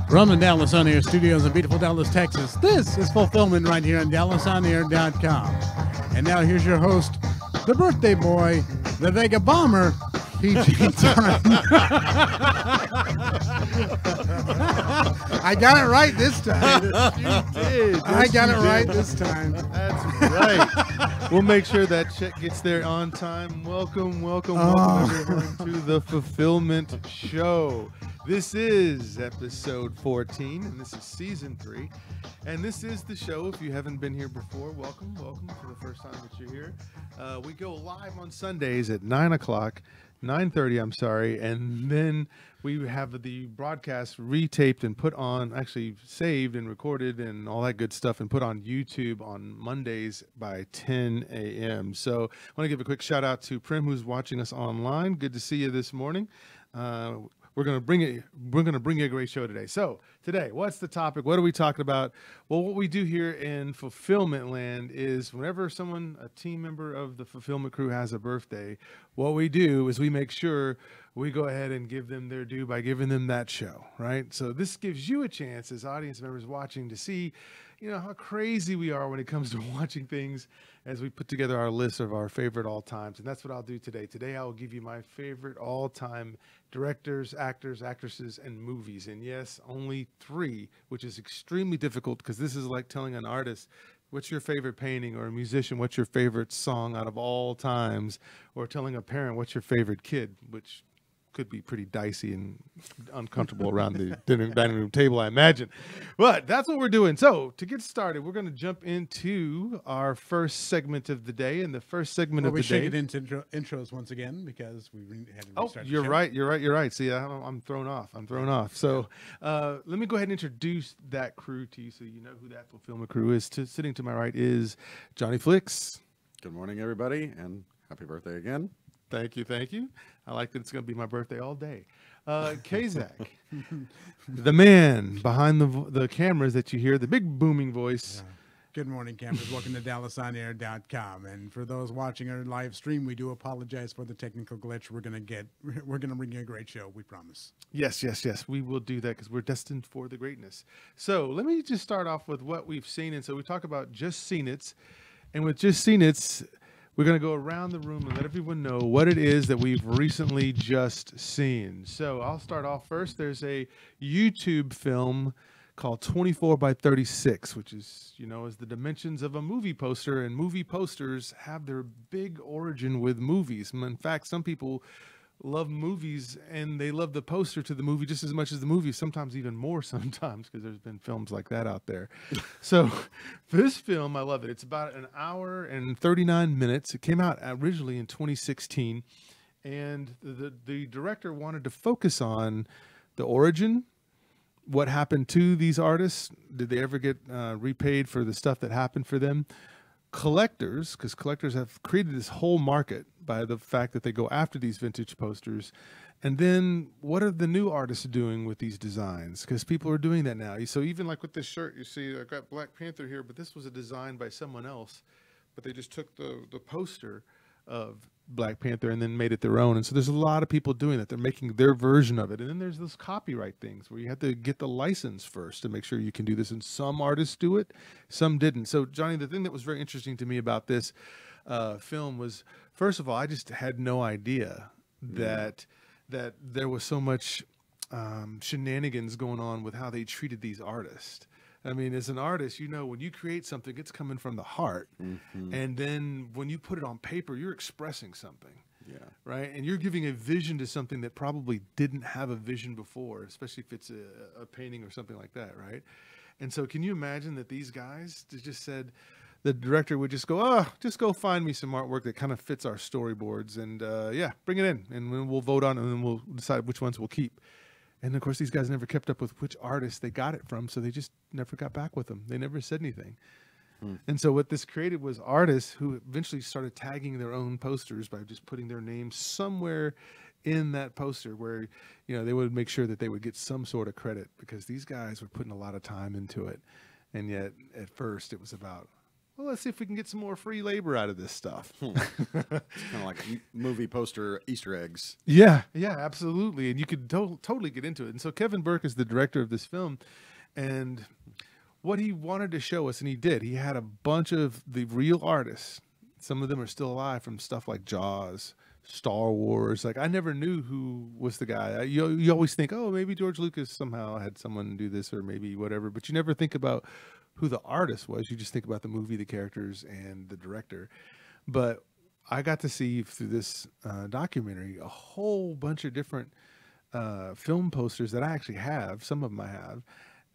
From the Dallas On Air studios in beautiful Dallas, Texas, this is Fulfillment right here on DallasOnAir.com. And now here's your host, the birthday boy, the Vegabomber, PG Dunn. I got it right this time. You did. Yes, I got it did. right this time. That's right. We'll make sure that check gets there on time. Welcome everyone to the Fulfillment Show. This is episode 14, and this is season 3. And this is the show. If you haven't been here before, welcome for the first time that you're here. We go live on Sundays at 9:30, I'm sorry, and then we have the broadcast retaped and put on, actually saved and recorded and all that good stuff, and put on YouTube on Mondays by 10 a.m. So I want to give a quick shout out to Prim, who's watching us online. Good to see you this morning. We're gonna bring you a great show today. So today, what's the topic? What are we talking about? Well, what we do here in Fulfillment Land is whenever a team member of the Fulfillment crew has a birthday, what we do is we make sure we go ahead and give them their due by giving them that show, right? So this gives you a chance as audience members watching to see, how crazy we are when it comes to watching things as we put together our list of our favorite all times. And that's what I'll do today. Today, I will give you my favorite all time directors, actors, actresses, and movies. And yes, only 3, which is extremely difficult because this is like telling an artist, what's your favorite painting, or a musician, what's your favorite song out of all times, or telling a parent, what's your favorite kid, which could be pretty dicey and uncomfortable around the dining room table, I imagine. But that's what we're doing. So to get started, we're going to jump into our first segment of the day. And the first segment of the day. We should get into intros once again because we had to restart the you're show. right. You're right. See, I'm thrown off. So let me go ahead and introduce that crew to you so you know who that Fulfillment crew is. Sitting to my right is John E Flix. Good morning, everybody, and happy birthday again. Thank you. I like that it's going to be my birthday all day. Kazak, the man behind the cameras that you hear, the big booming voice. Good morning, cameras. Welcome to DallasOnAir.com. And for those watching our live stream, we do apologize for the technical glitch. We're going to bring you a great show, we promise. Yes. We will do that because we're destined for the greatness. So let me just start off with what we've seen. And so we talk about Just Seen It. And with Just Seen It, we're going to go around the room and let everyone know what it is that we've recently just seen. So I'll start off first. There's a YouTube film called 24 by 36, which is, is the dimensions of a movie poster. And movie posters have their big origin with movies. In fact, some people love movies and they love the poster to the movie just as much as the movie, sometimes even more sometimes, because there's been films like that out there. So this film, I love it. It's about an hour and 39 minutes. It came out originally in 2016, and the director wanted to focus on the origin, what happened to these artists. Did they ever get repaid for the stuff that happened for them? Collectors, because collectors have created this whole market by the fact that they go after these vintage posters. And then what are the new artists doing with these designs? Because people are doing that now. So even like with this shirt, you see, I've got Black Panther here, but this was a design by someone else. But they just took the poster of Black Panther and then made it their own. And so there's a lot of people doing that. They're making their version of it. And then there's those copyright things where you have to get the license first to make sure you can do this. And some artists do it, some didn't. So Johnny, the thing that was very interesting to me about this film was, first of all, I just had no idea that there was so much shenanigans going on with how they treated these artists. I mean, as an artist, when you create something, it's coming from the heart. Mm-hmm. And then when you put it on paper, you're expressing something. Yeah. Right. And you're giving a vision to something that probably didn't have a vision before, especially if it's a painting or something like that. Right. And so can you imagine that these guys just said, the director would just go find me some artwork that kind of fits our storyboards and bring it in, and then we'll vote on it and then we'll decide which ones we'll keep. And of course, these guys never kept up with which artist they got it from, so they just never got back with them. They never said anything. And so what this created was artists who eventually started tagging their own posters by just putting their name somewhere in that poster where, they would make sure that they would get some sort of credit, because these guys were putting a lot of time into it. And yet at first it was about well, let's see if we can get some more free labor out of this stuff. It's kind of like movie poster Easter eggs. Yeah, absolutely. And you could totally get into it. And so Kevin Burke is the director of this film. And what he wanted to show us, and he did, he had a bunch of the real artists. Some of them are still alive from stuff like Jaws, Star Wars. Like, I never knew who was the guy. You always think, oh, maybe George Lucas somehow had someone do this or maybe whatever. But you never think about who the artist was. You just think about the movie, the characters, and the director. But I got to see through this documentary a whole bunch of different film posters that I actually have. Some of them I have.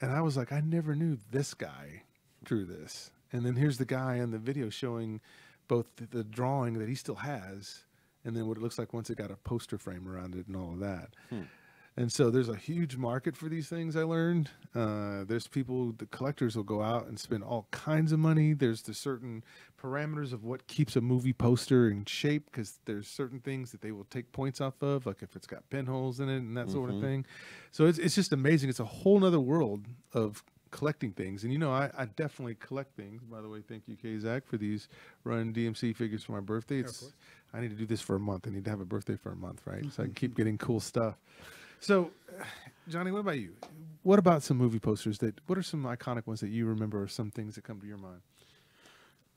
And I was like, I never knew this guy drew this. And then here's the guy on the video showing both the drawing that he still has and then what it looks like once it got a poster frame around it and all of that. And so there's a huge market for these things, I learned. There's people, the collectors will go out and spend all kinds of money. There's the certain parameters of what keeps a movie poster in shape, because there's certain things that they will take points off of, like if it's got pinholes in it and that sort of thing. So it's just amazing. It's a whole nother world of collecting things. And, you know, I definitely collect things. By the way, thank you, K-Zach, for these Run DMC figures for my birthday. I need to do this for a month. I need to have a birthday for a month, right? So I can keep getting cool stuff. So, Johnny, what about you? What about some movie posters what are some iconic ones that you remember or some things that come to your mind?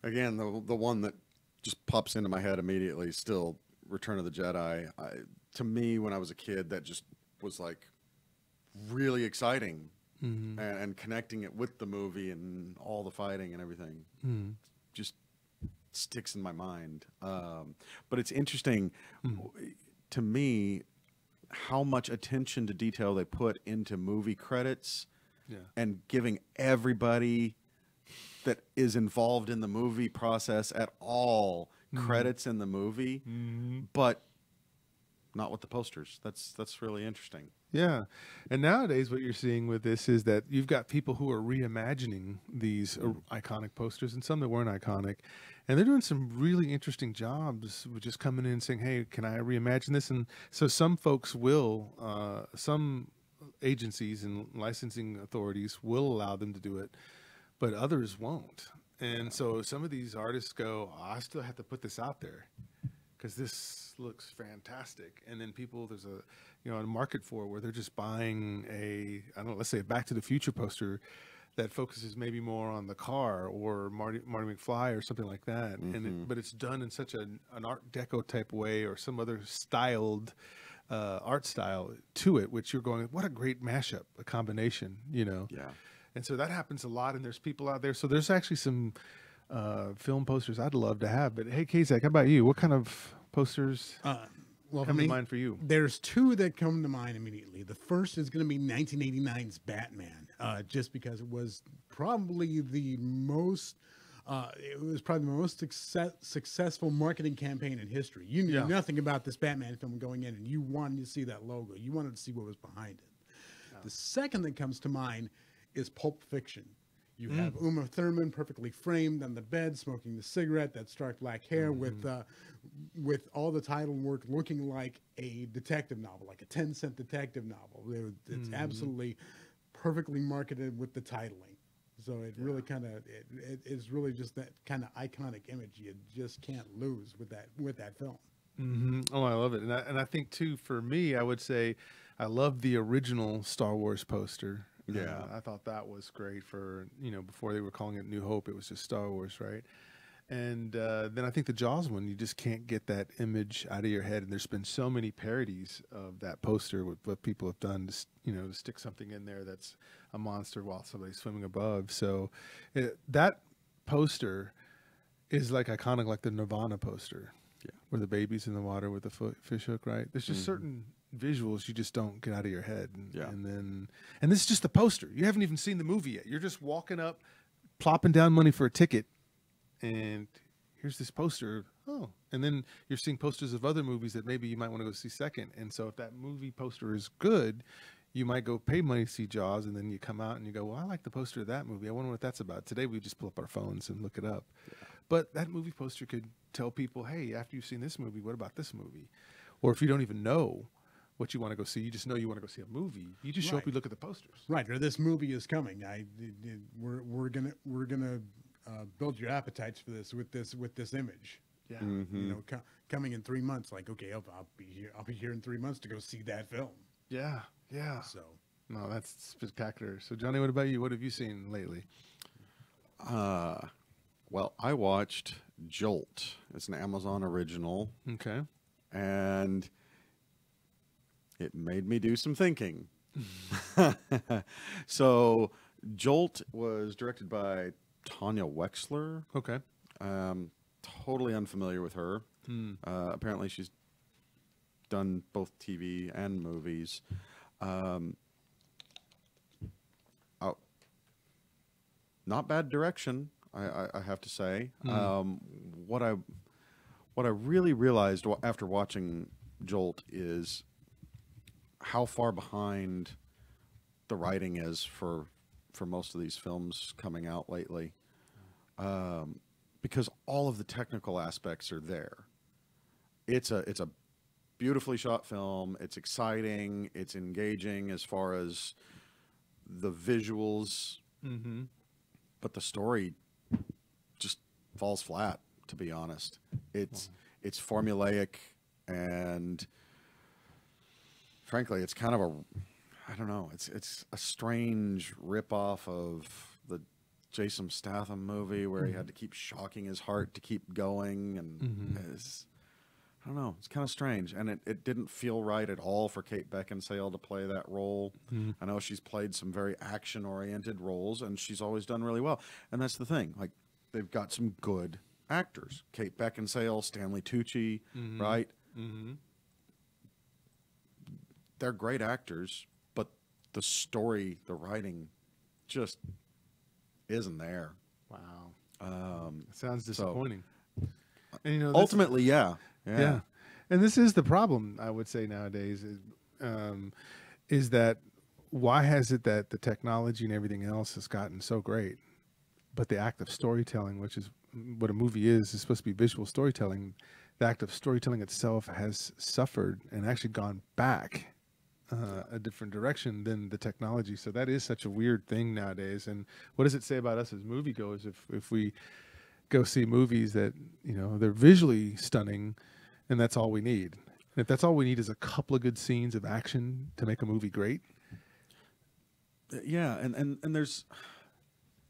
Again, the one that just pops into my head immediately is still Return of the Jedi. To me, when I was a kid, that just was like really exciting, and connecting it with the movie and all the fighting and everything just sticks in my mind. But it's interesting to me how much attention to detail they put into movie credits and giving everybody that is involved in the movie process at all credits in the movie, but not with the posters. That's really interesting. Yeah. And nowadays what you're seeing with this is that you've got people who are reimagining these iconic posters and some that weren't iconic. And they're doing some really interesting jobs with just coming in and saying, hey, can I reimagine this? And so some folks will, some agencies and licensing authorities will allow them to do it, but others won't. And so some of these artists go, I still have to put this out there because this looks fantastic. And then people, there's a market for it where they're just buying let's say a Back to the Future poster that focuses maybe more on the car or Marty McFly or something like that. But it's done in such an Art Deco type way or some other styled art style to it, which you're going, what a great mashup, a combination, Yeah. And so that happens a lot, and there's people out there. So there's actually some film posters I'd love to have. But hey, K-Zach, how about you? What kind of posters come to mind for you? There's two that come to mind immediately. The first is going to be 1989's Batman, just because it was probably the most successful marketing campaign in history. You knew nothing about this Batman film going in, and you wanted to see that logo. You wanted to see what was behind it. Yeah. The second that comes to mind is Pulp Fiction. You have Uma Thurman perfectly framed on the bed, smoking the cigarette, that stark black hair with all the title work looking like a detective novel, like a 10-cent detective novel. It's absolutely perfectly marketed with the titling. So it really it is really just that kind of iconic image you just can't lose with that film. Oh, I love it. And I think too, for me, I would say I love the original Star Wars poster. Yeah, I thought that was great for, before they were calling it New Hope, it was just Star Wars, right? And then I think the Jaws one, you just can't get that image out of your head. And there's been so many parodies of that poster with what people have done to stick something in there that's a monster while somebody's swimming above. So that poster is like iconic, like the Nirvana poster, where the baby's in the water with the fish hook, right? There's just certain visuals you just don't get out of your head, and this is just the poster. You haven't even seen the movie yet. You're just walking up, plopping down money for a ticket, and here's this poster. And then you're seeing posters of other movies that maybe you might want to go see second. And so if that movie poster is good, you might go pay money to see Jaws, and then you come out and you go, well, I like the poster of that movie. I wonder what that's about. Today we just pull up our phones and look it up. But that movie poster could tell people, hey, after you've seen this movie, what about this movie? Or if you don't even know what you want to go see, you just know you want to go see a movie, you just show up, you look at the posters, right? Or this movie is coming. We're gonna build your appetites for this with this image. Yeah. Mm-hmm. You know, coming in 3 months, like, okay, I'll be here in 3 months to go see that film. Yeah. Yeah. So No, that's spectacular. So, Johnny, what about you? What have you seen lately? Well, I watched Jolt. It's an Amazon original, Okay. and it made me do some thinking. So, Jolt was directed by Tanya Wexler. Okay. Totally unfamiliar with her. Apparently, she's done both TV and movies. Not bad direction, I have to say. What I really realized after watching Jolt is how far behind the writing is for most of these films coming out lately, because all of the technical aspects are there. It's a beautifully shot film. It's exciting. It's engaging as far as the visuals. Mm-hmm. But the story just falls flat, to be honest. It's formulaic, and frankly, it's kind of I don't know. It's a strange ripoff of the Jason Statham movie where he had to keep shocking his heart to keep going, and I don't know. It's kind of strange, and it didn't feel right at all for Kate Beckinsale to play that role. I know she's played some very action-oriented roles, and she's always done really well. And that's the thing. Like, they've got some good actors. Kate Beckinsale, Stanley Tucci, right? They're great actors, but the story, the writing, just isn't there. Wow. Sounds disappointing. And, you know, Ultimately, yeah. And this is the problem, I would say, nowadays, is that why has it that the technology and everything else has gotten so great, but the act of storytelling, which is what a movie is supposed to be visual storytelling, the act of storytelling itself has suffered and actually gone back a different direction than the technology. So that is such a weird thing nowadays. And what does it say about us as moviegoers if we go see movies that, you know, they're visually stunning, and that's all we need? And if that's all we need is a couple of good scenes of action to make a movie great. Yeah, and there's,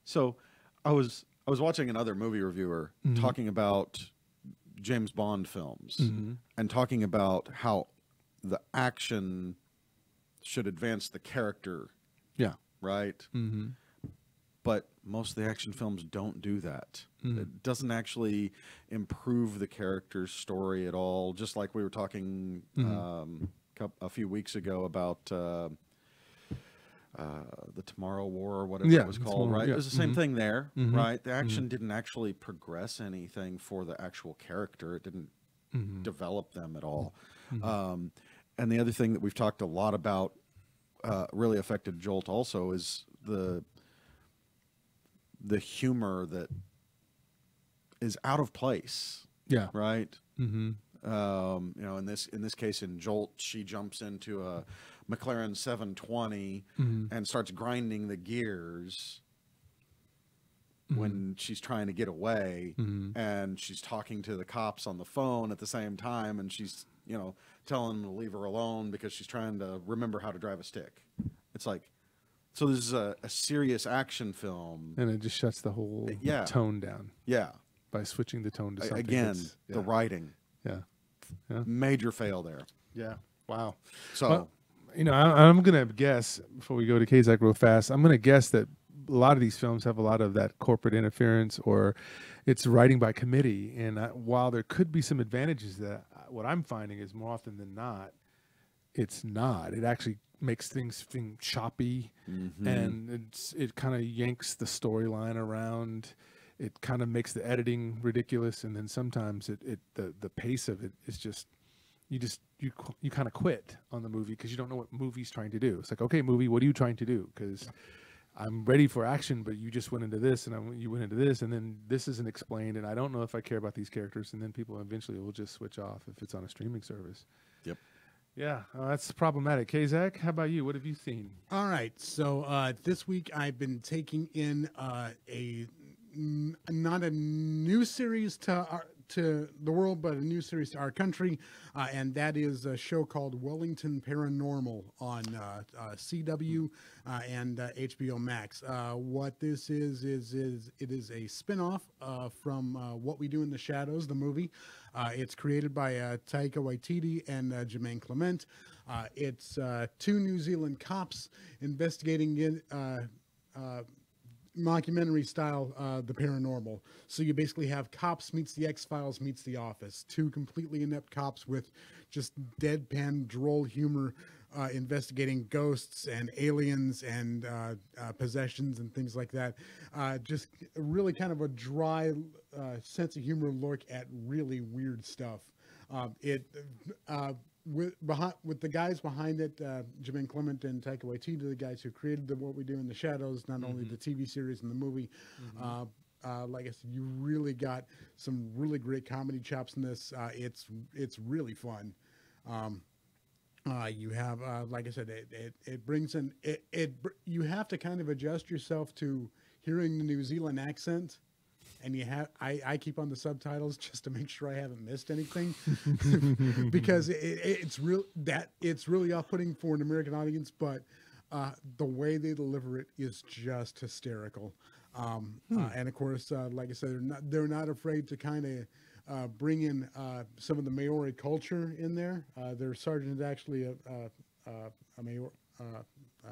so I was watching another movie reviewer talking about James Bond films and talking about how the action should advance the character. Yeah. Right? But most of the action films don't do that. It doesn't actually improve the character's story at all. Just like we were talking a few weeks ago about the Tomorrow War or whatever it was called, right? It was the same thing there, right? The action didn't actually progress anything for the actual character. It didn't develop them at all. And the other thing that we've talked a lot about really affected Jolt also is the humor that is out of place. Yeah. Right. You know, in this case, in Jolt, she jumps into a McLaren 720 and starts grinding the gears when she's trying to get away, and she's talking to the cops on the phone at the same time, and she's, you know, telling them to leave her alone because she's trying to remember how to drive a stick. It's like, so this is a serious action film, and it just shuts the whole tone down. Yeah, by switching the tone to something. Again, the writing. Yeah, major fail there. Yeah. Wow. So, well, you know, I'm gonna guess before we go to Kazak real fast. I'm gonna guess that a lot of these films have a lot of that corporate interference, or it's writing by committee. And while there could be some advantages, that what I'm finding is more often than not, it's not. It actually makes things seem choppy, and it kind of yanks the storyline around. It kind of makes the editing ridiculous, and then sometimes the pace of it is just you kind of quit on the movie because you don't know what movie's trying to do. It's like, okay, movie, what are you trying to do? Because I'm ready for action, but you just went into this, and you went into this, and then this isn't explained, and I don't know if I care about these characters, and then people eventually will just switch off if it's on a streaming service. Yep. Yeah, that's problematic. Kazak, how about you? What have you seen? All right. So this week I've been taking in a not a new series to the world, but a new series to our country, and that is a show called Wellington Paranormal on CW and HBO Max. What this is it is a spinoff from What We Do in the Shadows, the movie. It's created by Taika Waititi and Jermaine Clement. It's two New Zealand cops investigating mockumentary style, the paranormal. So you basically have Cops meets the X-Files meets The Office. Two completely inept cops with just deadpan droll humor, investigating ghosts and aliens and possessions and things like that. Just really kind of a dry sense of humor look at really weird stuff. With the guys behind it, Jermaine Clement and Taika Waititi, the guys who created What We Do in the Shadows, not only the TV series and the movie. Like I said, you really got some really great comedy chops in this. It's really fun. You have, like I said, it brings in you have to kind of adjust yourself to hearing the New Zealand accent. And I keep on the subtitles just to make sure I haven't missed anything, because it's really off-putting for an American audience, but the way they deliver it is just hysterical. And of course, like I said, they're not afraid to kind of bring in some of the Maori culture in there. Their sergeant is actually a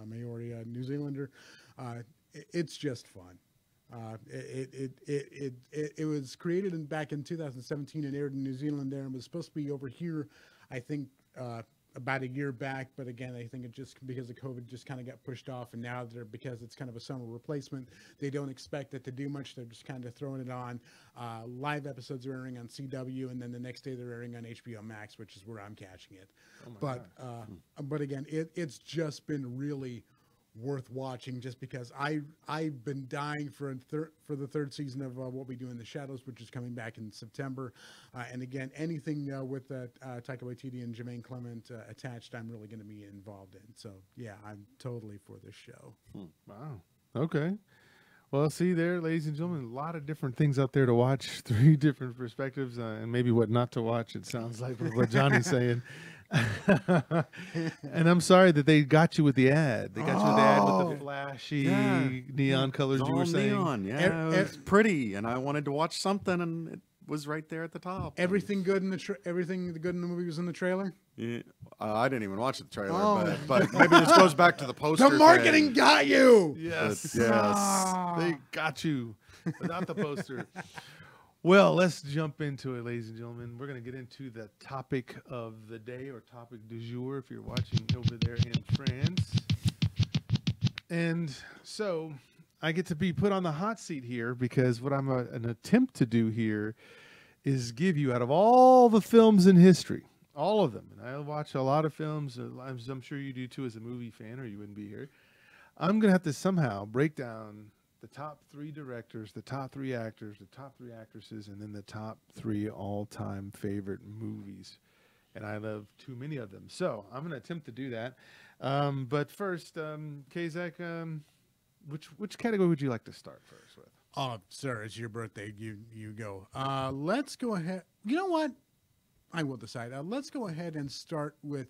Maori New Zealander. It's just fun. It was created back in 2017 and aired in New Zealand there, and was supposed to be over here, I think, about a year back. But again, I think it just, because of COVID, just kind of got pushed off. And now because it's kind of a summer replacement, they don't expect it to do much. They're just kind of throwing it on. Live episodes are airing on CW, and then the next day they're airing on HBO Max, which is where I'm catching it. But again, it's just been really worth watching, just because I've been dying for the third season of What We Do in the Shadows, which is coming back in September. And again, anything with Taika Waititi and Jermaine Clement attached, I'm really going to be involved in. So yeah, I'm totally for this show. Wow. Okay. Well, see there, ladies and gentlemen, a lot of different things out there to watch, 3 different perspectives, and maybe what not to watch, it sounds like, with what Johnny's saying. And I'm sorry that they got you with the ad. They got you with the ad with the flashy neon colors you were saying. Neon, yeah. It's pretty, and I wanted to watch something, and it was right there at the top. Everything good in everything good in the movie was in the trailer? Yeah, I didn't even watch the trailer, but maybe this goes back to the poster. The marketing got you. Yes, yes, they got you without the poster. Well, let's jump into it, ladies and gentlemen. We're going to get into the topic of the day, or topic du jour, if you're watching over there in France. And so I get to be put on the hot seat here, because what I'm an attempt to do here is give you, out of all the films in history, all of them, and I watch a lot of films, I'm sure you do too as a movie fan, or you wouldn't be here. I'm going to have to somehow break down the top 3 directors, the top 3 actors, the top 3 actresses, and then the top 3 all-time favorite movies. And I love too many of them. So I'm going to attempt to do that. But first, Kazak, which category would you like to start first with? Oh, sir, it's your birthday. You go. Let's go ahead. You know what? I will decide. Let's go ahead and start with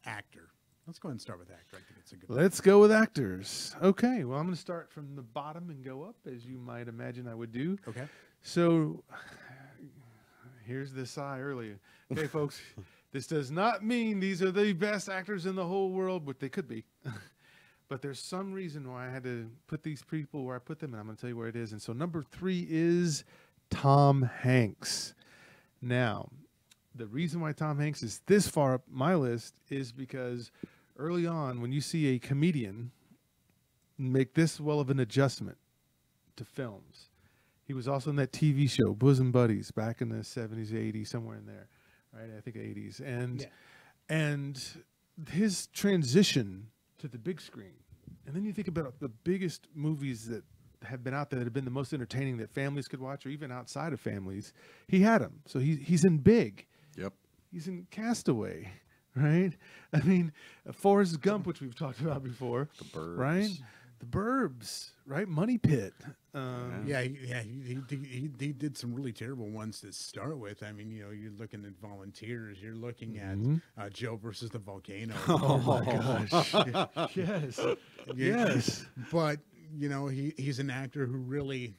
actor. Let's go ahead and start with actor. I think it's a good. Let's go with actors. Okay. Well, I'm going to start from the bottom and go up, as you might imagine I would do. Okay. So here's the sigh earlier. Okay, folks, this does not mean these are the best actors in the whole world, but they could be. But there's some reason why I had to put these people where I put them, and I'm going to tell you where it is. And so number 3 is Tom Hanks. Now, the reason why Tom Hanks is this far up my list is because early on, when you see a comedian make this well of an adjustment to films, he was also in that TV show, Bosom Buddies, back in the 70s, 80s, somewhere in there, right? I think 80s. And his transition to the big screen. And then you think about the biggest movies that have been out there that have been the most entertaining that families could watch, or even outside of families. He had them. So he's in Big. Yep. He's in Castaway, right? I mean, Forrest Gump, which we've talked about before. The Birds. Right? The Burbs, right? Money Pit. He did some really terrible ones to start with. I mean, you know, you're looking at Volunteers. You're looking at Joe versus the Volcano. Oh my gosh! Yes, yes. But you know, he's an actor who really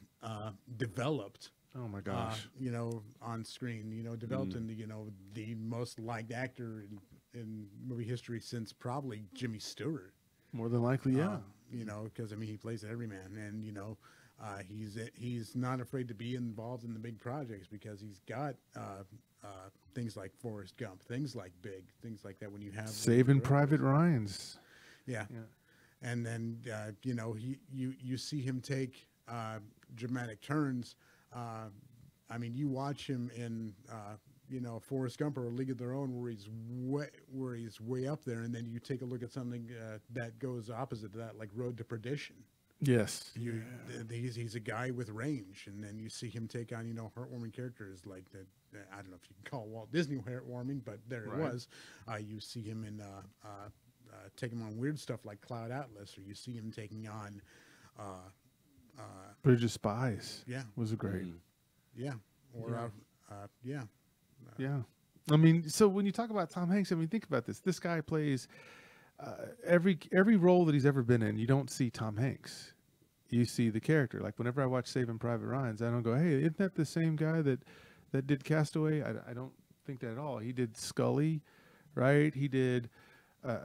developed. Oh my gosh! You know, on screen, you know, developed into, you know, the most liked actor in movie history since probably Jimmy Stewart. More than likely, yeah. You know, because I mean, he plays everyman, and you know, he's not afraid to be involved in the big projects because he's got things like Forrest Gump, things like Big, things like that. When you have Saving Private Ryan's, yeah. And then you know, you see him take dramatic turns. I mean, you watch him in you know, Forrest Gump or A League of Their Own, where he's way up there, and then you take a look at something that goes opposite to that, like Road to Perdition. Yes, he's a guy with range, and then you see him take on, you know, heartwarming characters like that. I don't know if you can call Walt Disney heartwarming, but there it was. You see him in taking on weird stuff like Cloud Atlas, or you see him taking on Bridge of Spies. Yeah, was a great. Yeah, or yeah. Yeah. I mean, so when you talk about Tom Hanks, I mean, think about this. This guy plays every role that he's ever been in. You don't see Tom Hanks. You see the character. Like whenever I watch Saving Private Ryan's, I don't go, hey, isn't that the same guy that did Castaway? I don't think that at all. He did Scully, right? He did,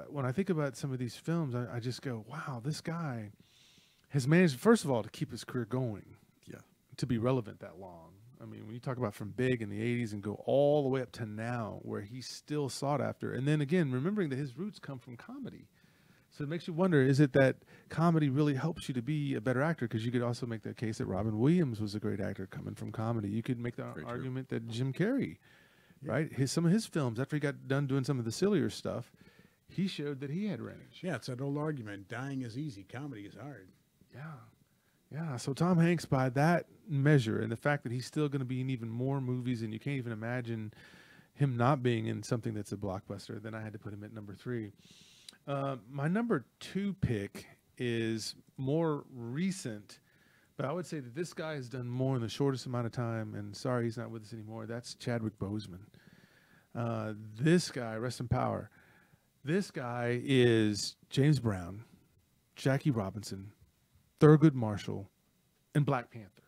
when I think about some of these films, I just go, wow, this guy has managed, first of all, to keep his career going. Yeah. To be relevant that long. I mean, when you talk about from Big in the 80s and go all the way up to now, where he's still sought after. And then again, remembering that his roots come from comedy. So it makes you wonder, is it that comedy really helps you to be a better actor? Because you could also make the case that Robin Williams was a great actor coming from comedy. You could make the argument that Jim Carrey, right? Some of his films, after he got done doing some of the sillier stuff, he showed that he had range. Yeah, it's that old argument. Dying is easy. Comedy is hard. Yeah. Yeah, so Tom Hanks, by that measure, and the fact that he's still going to be in even more movies, and you can't even imagine him not being in something that's a blockbuster, then I had to put him at number 3. My number 2 pick is more recent, but I would say that this guy has done more in the shortest amount of time, and sorry he's not with us anymore. That's Chadwick Boseman. This guy, rest in power, this guy is James Brown, Jackie Robinson, Thurgood Marshall, and Black Panther.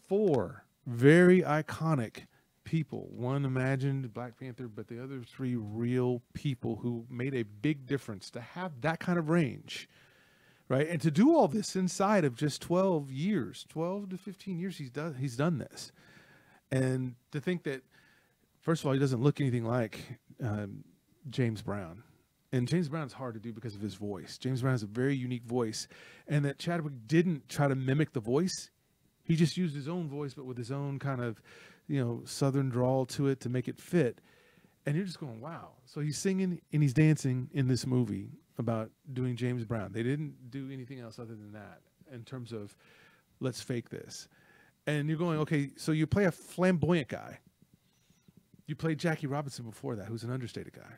4 very iconic people. One imagined Black Panther, but the other 3 real people who made a big difference. To have that kind of range, right? And to do all this inside of just 12 years, 12 to 15 years, he's done this. And to think that, first of all, he doesn't look anything like James Brown. And James Brown's hard to do because of his voice. James Brown has a very unique voice. And that Chadwick didn't try to mimic the voice. He just used his own voice, but with his own kind of, you know, southern drawl to it to make it fit. And you're just going, wow. So he's singing and he's dancing in this movie about doing James Brown. They didn't do anything else other than that in terms of, let's fake this. And you're going, okay, so you play a flamboyant guy. You played Jackie Robinson before that, who's an understated guy.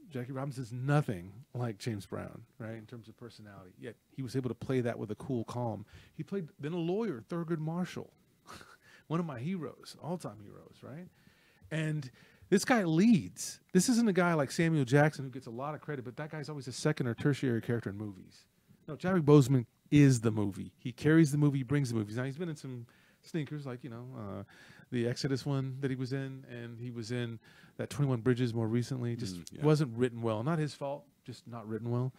Jackie Robinson's nothing like James Brown, right, in terms of personality. Yet he was able to play that with a cool calm. He played then a lawyer, Thurgood Marshall, one of my heroes, all-time heroes, right? And this guy leads. This isn't a guy like Samuel Jackson who gets a lot of credit, but that guy's always a second or tertiary character in movies. No, Chadwick Boseman is the movie. He carries the movie, he brings the movies. Now, he's been in some sneakers like, you know, the Exodus one that he was in, and he was in that 21 Bridges more recently. Just wasn't written well. Not his fault, just not written well.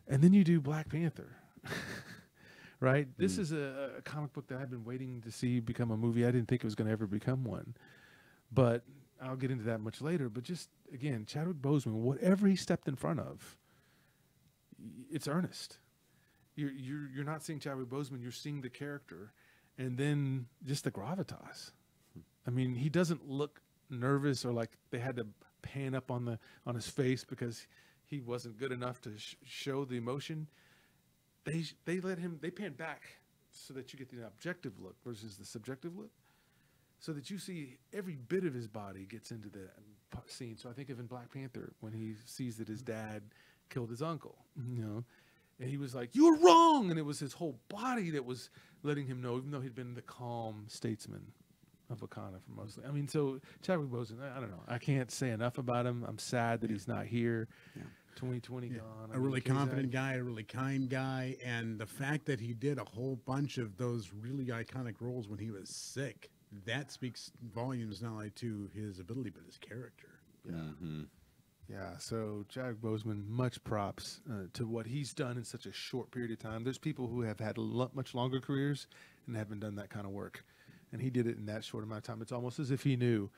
And then you do Black Panther, right? This is a comic book that I've been waiting to see become a movie. I didn't think it was going to ever become one. But I'll get into that much later. But just, again, Chadwick Boseman, whatever he stepped in front of, it's earnest. You're not seeing Chadwick Boseman, you're seeing the character. And then just the gravitas. I mean, he doesn't look nervous or like they had to pan up on his face because he wasn't good enough to show the emotion. They pan back so that you get the objective look versus the subjective look, so that you see every bit of his body gets into the scene. So I think of in Black Panther when he sees that his dad killed his uncle, you know, And he was like, "You were wrong," and it was his whole body that was letting him know, even though he'd been the calm statesman of Wakanda for mostly. I mean, so Chadwick Boseman, I don't know. I can't say enough about him. I'm sad that he's not here. Yeah. 2020 gone. A really confident guy, a really kind guy, and the fact that he did a whole bunch of those really iconic roles when he was sick, that speaks volumes not only to his ability but his character. Yeah. Yeah, so Chadwick Boseman, much props to what he's done in such a short period of time. There's people who have had much longer careers and haven't done that kind of work. And he did it in that short amount of time. It's almost as if he knew,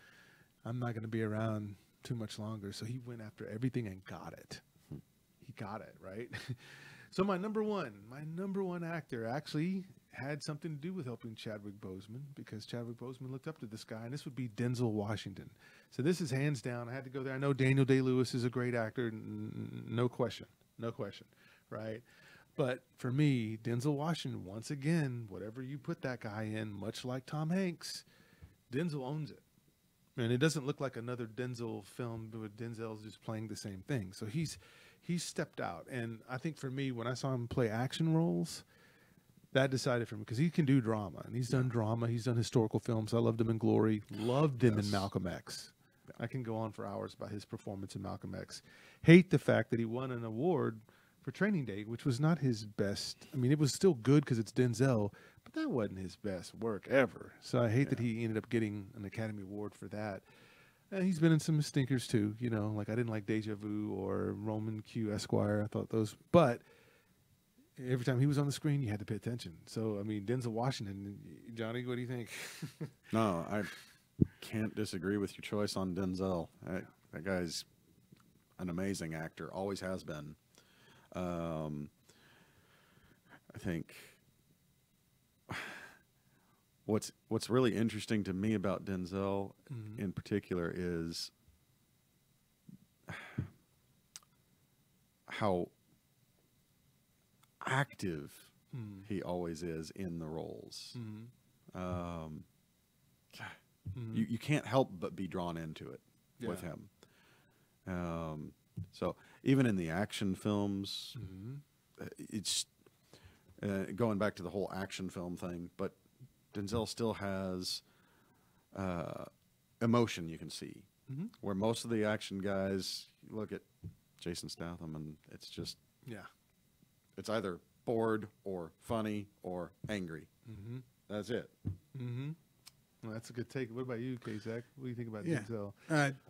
I'm not going to be around too much longer. So he went after everything and got it. He got it, right? So my number one actor actually had something to do with helping Chadwick Boseman, because Chadwick Boseman looked up to this guy, and this would be Denzel Washington. So this is hands down. I had to go there. I know Daniel Day-Lewis is a great actor, no question, right? But for me, Denzel Washington, once again, whatever you put that guy in, much like Tom Hanks, Denzel owns it. And it doesn't look like another Denzel film where Denzel's just playing the same thing. So he's stepped out. And I think for me, when I saw him play action roles, that decided for me, because he can do drama, and he's done drama. He's done historical films. I loved him in Glory. Loved him in Malcolm X. I can go on for hours about his performance in Malcolm X. Hate the fact that he won an award for Training Day, which was not his best. I mean, it was still good because it's Denzel, but that wasn't his best work ever. So I hate that he ended up getting an Academy Award for that. And he's been in some stinkers too, you know, like I didn't like Deja Vu or Roman Q Esquire. I thought those, but every time he was on the screen, you had to pay attention. So, I mean, Denzel Washington, Johnny, what do you think? No, I can't disagree with your choice on Denzel. That guy's an amazing actor, always has been. I think what's really interesting to me about Denzel in particular is how active he always is in the roles. You can't help but be drawn into it with him. So even in the action films, it's going back to the whole action film thing, but Denzel still has emotion you can see, where most of the action guys, you look at Jason Statham and it's just, it's either bored or funny or angry. That's it. Well, that's a good take. What about you, Kazak? What do you think about Denzel?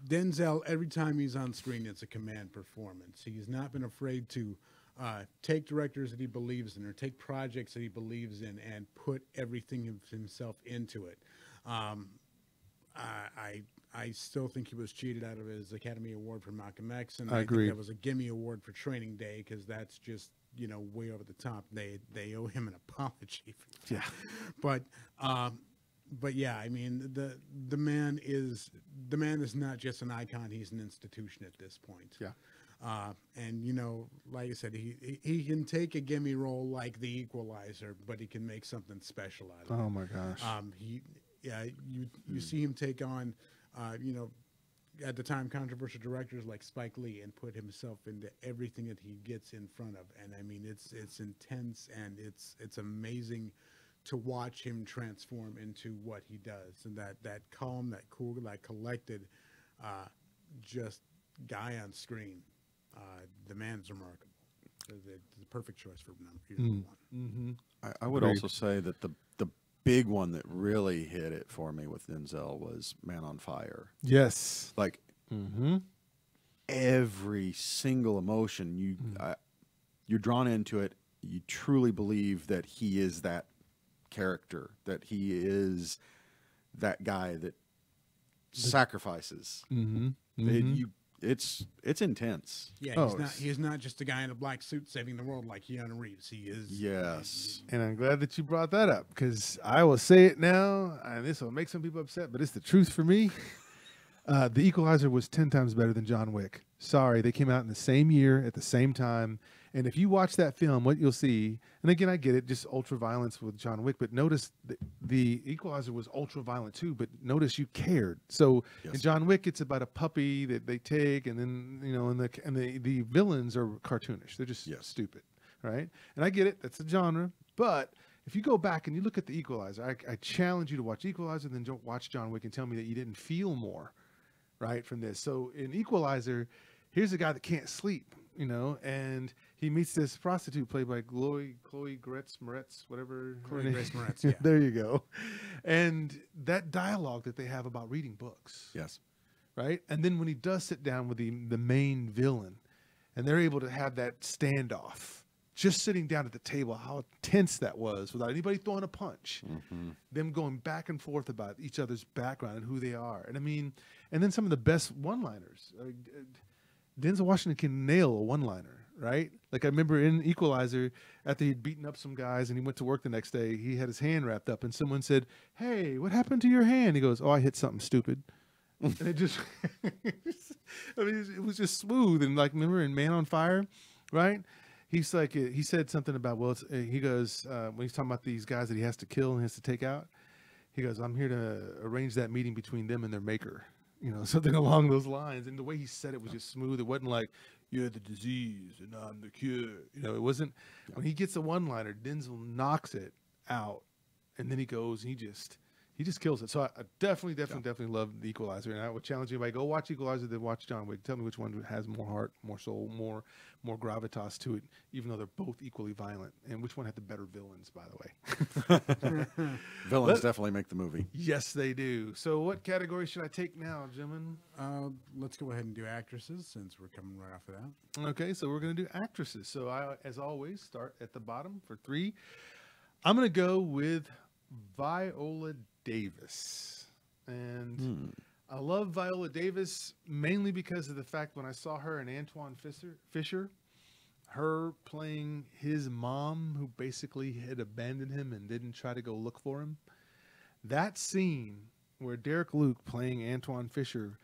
Denzel, every time he's on screen, it's a command performance. He's not been afraid to take directors that he believes in or take projects that he believes in and put everything of himself into it. I still think he was cheated out of his Academy Award for Malcolm X, and I agree. think that was a gimme award for Training Day, because that's just, you know, way over the top. They owe him an apology for that. But yeah, I mean, the man is not just an icon; he's an institution at this point. And you know, like I said, he can take a gimme role like The Equalizer, but he can make something special out of it. Oh my gosh! You see him take on, you know, at the time controversial directors like Spike Lee and put himself into everything that he gets in front of, and I mean, it's intense and it's amazing to watch him transform into what he does, and that calm, that cool, that collected, just guy on screen. The man's remarkable. It's the perfect choice for number one. I would also say that the big one that really hit it for me with Denzel was Man on Fire. Yes. Like every single emotion, you're drawn into it. You truly believe that he is that character, that he is that guy that sacrifices. It's intense. Yeah, he's not just a guy in a black suit saving the world like Keanu Reeves. He is. Yes. And I'm glad that you brought that up, because I will say it now, and this will make some people upset, but it's the truth for me. The Equalizer was 10 times better than John Wick. Sorry, they came out in the same year at the same time. And if you watch that film, what you'll see, and again, I get it, just ultra violence with John Wick, but notice the Equalizer was ultra violent too, but notice you cared. So in John Wick, it's about a puppy that they take, and then, you know, and the villains are cartoonish. They're just stupid. right? And I get it, that's a genre, but if you go back and you look at The Equalizer, I challenge you to watch Equalizer, then don't watch John Wick and tell me that you didn't feel more, right, from this. So in Equalizer, here's a guy that can't sleep, you know, and he meets this prostitute played by Chloe Moretz, whatever. Chloe Grace Moretz, yeah. There you go. And that dialogue that they have about reading books. Yes. Right? And then when he does sit down with the main villain, and they're able to have that standoff, just sitting down at the table, how tense that was without anybody throwing a punch. Mm-hmm. Them going back and forth about each other's background and who they are. And I mean, and then some of the best one-liners. Denzel Washington can nail a one-liner, right? Like I remember in Equalizer, after he'd beaten up some guys and he went to work the next day, he had his hand wrapped up and someone said, "Hey, what happened to your hand?" He goes, "Oh, I hit something stupid." And it just, I mean, it was just smooth. And like, remember in Man on Fire, right? He's like, he said something about, well, he goes, when he's talking about these guys that he has to kill and has to take out, he goes, "I'm here to arrange that meeting between them and their maker." You know, something along those lines. And the way he said it was just smooth. It wasn't like, "You're the disease and I'm the cure." You know, it wasn't, when he gets a one-liner, Denzel knocks it out. And then he goes and he just kills it. So I definitely love The Equalizer, and I would challenge anybody, go watch Equalizer, then watch John Wick. Tell me which one has more heart, more soul, more gravitas to it, even though they're both equally violent, and which one had the better villains, by the way. Villains definitely make the movie. Yes, they do. So what category should I take now, gentlemen? Let's go ahead and do actresses since we're coming right off of that. Okay, so we're going to do actresses. So I, as always, start at the bottom for 3. I'm going to go with Viola Davis. And I love Viola Davis mainly because of the fact when I saw her in Antoine Fisher, her playing his mom who basically had abandoned him and didn't try to go look for him. That scene where Derek Luke playing Antoine Fisher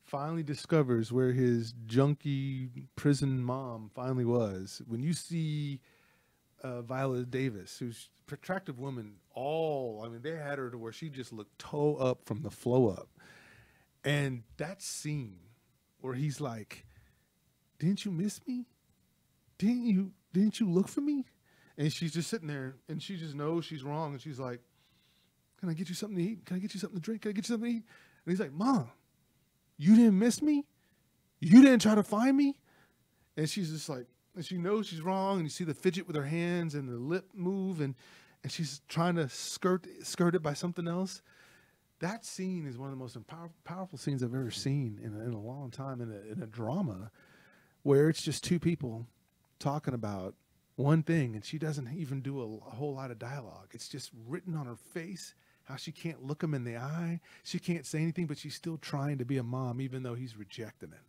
finally discovers where his junkie prison mom finally was. When you see Viola Davis, who's an attractive woman, I mean, they had her to where she just looked toe up from the flow up. And that scene where he's like, "Didn't you miss me? Didn't you look for me?" And she's just sitting there and she just knows she's wrong. And she's like, "Can I get you something to eat? Can I get you something to drink? Can I get you something to eat?" And he's like, "Mom, you didn't miss me? You didn't try to find me?" And she's just like, and she knows she's wrong. And you see the fidget with her hands and the lip move. And she's trying to skirt it by something else. That scene is one of the most powerful scenes I've ever seen in a long time in a drama, where it's just two people talking about one thing, and she doesn't even do a whole lot of dialogue. It's just written on her face, how she can't look him in the eye. She can't say anything, but she's still trying to be a mom, even though he's rejecting it.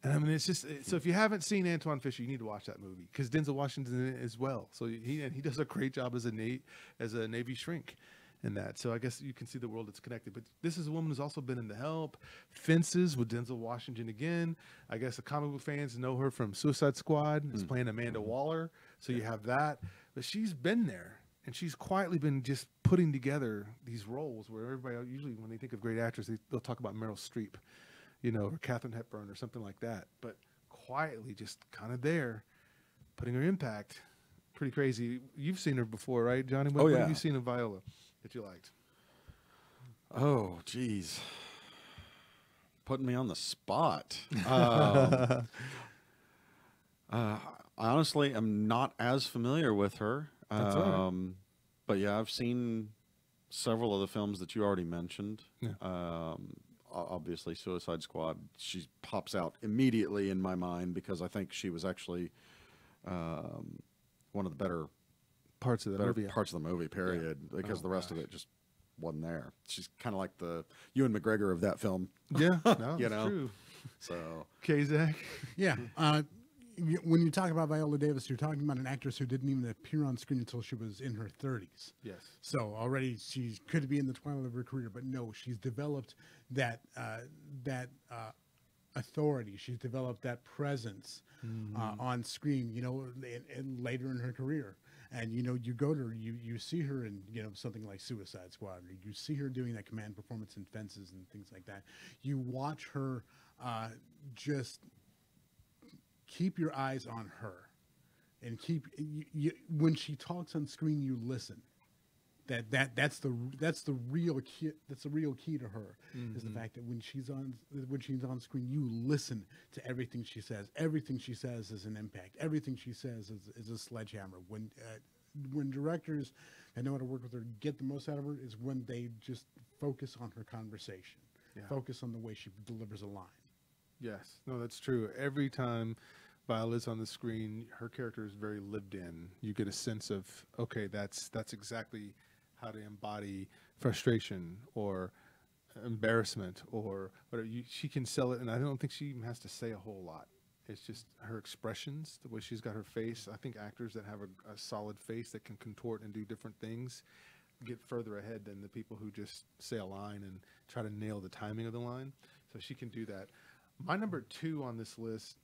And I mean, it's just, so if you haven't seen Antoine Fisher, you need to watch that movie because Denzel Washington's in it as well. So he does a great job as a Navy shrink in that. So I guess you can see the world that's connected. But this is a woman who's also been in The Help, Fences with Denzel Washington again. I guess the comic book fans know her from Suicide Squad. Is playing Amanda Waller. So you have that. But she's been there. And she's quietly been just putting together these roles where everybody, usually when they think of great actors, they'll talk about Meryl Streep, you know, or Katharine Hepburn or something like that. But quietly just kind of there, putting her impact. Pretty crazy. You've seen her before, right, Johnny? What have you seen of Viola that you liked? Oh, geez. Putting me on the spot. I honestly am not as familiar with her. That's all right. But yeah, I've seen several of the films that you already mentioned. Yeah. Obviously, Suicide Squad. She pops out immediately in my mind because I think she was actually one of the better Parts of the movie. Parts of the movie, period. Yeah. Because the rest of it just wasn't there. She's kind of like the Ewan McGregor of that film. Yeah, no, You it's know? true. So, Okay, Zach. Yeah. When you talk about Viola Davis, you're talking about an actress who didn't even appear on screen until she was in her 30s. Yes. So already she could be in the twilight of her career, but no, she's developed that authority. She's developed that presence on screen, you know, and later in her career. And, you know, you go to her, you see her in, you know, something like Suicide Squad, or you see her doing that command performance in Fences and things like that. You watch her just keep your eyes on her. and keep when she talks on screen, you listen. That's the real key. That's the real key to her is the fact that when she's on screen, you listen to everything she says. Everything she says is an impact. Everything she says is a sledgehammer. When directors that know how to work with her get the most out of her is when they just focus on her conversation, focus on the way she delivers a line. Yes, no, that's true. Every time Viola's on the screen, her character is very lived in. You get a sense of, okay, that's exactly how to embody frustration or embarrassment or whatever. She can sell it, and I don't think she even has to say a whole lot. It's just her expressions, the way she's got her face. I think actors that have a solid face that can contort and do different things get further ahead than the people who just say a line and try to nail the timing of the line. So she can do that. My number 2 on this list,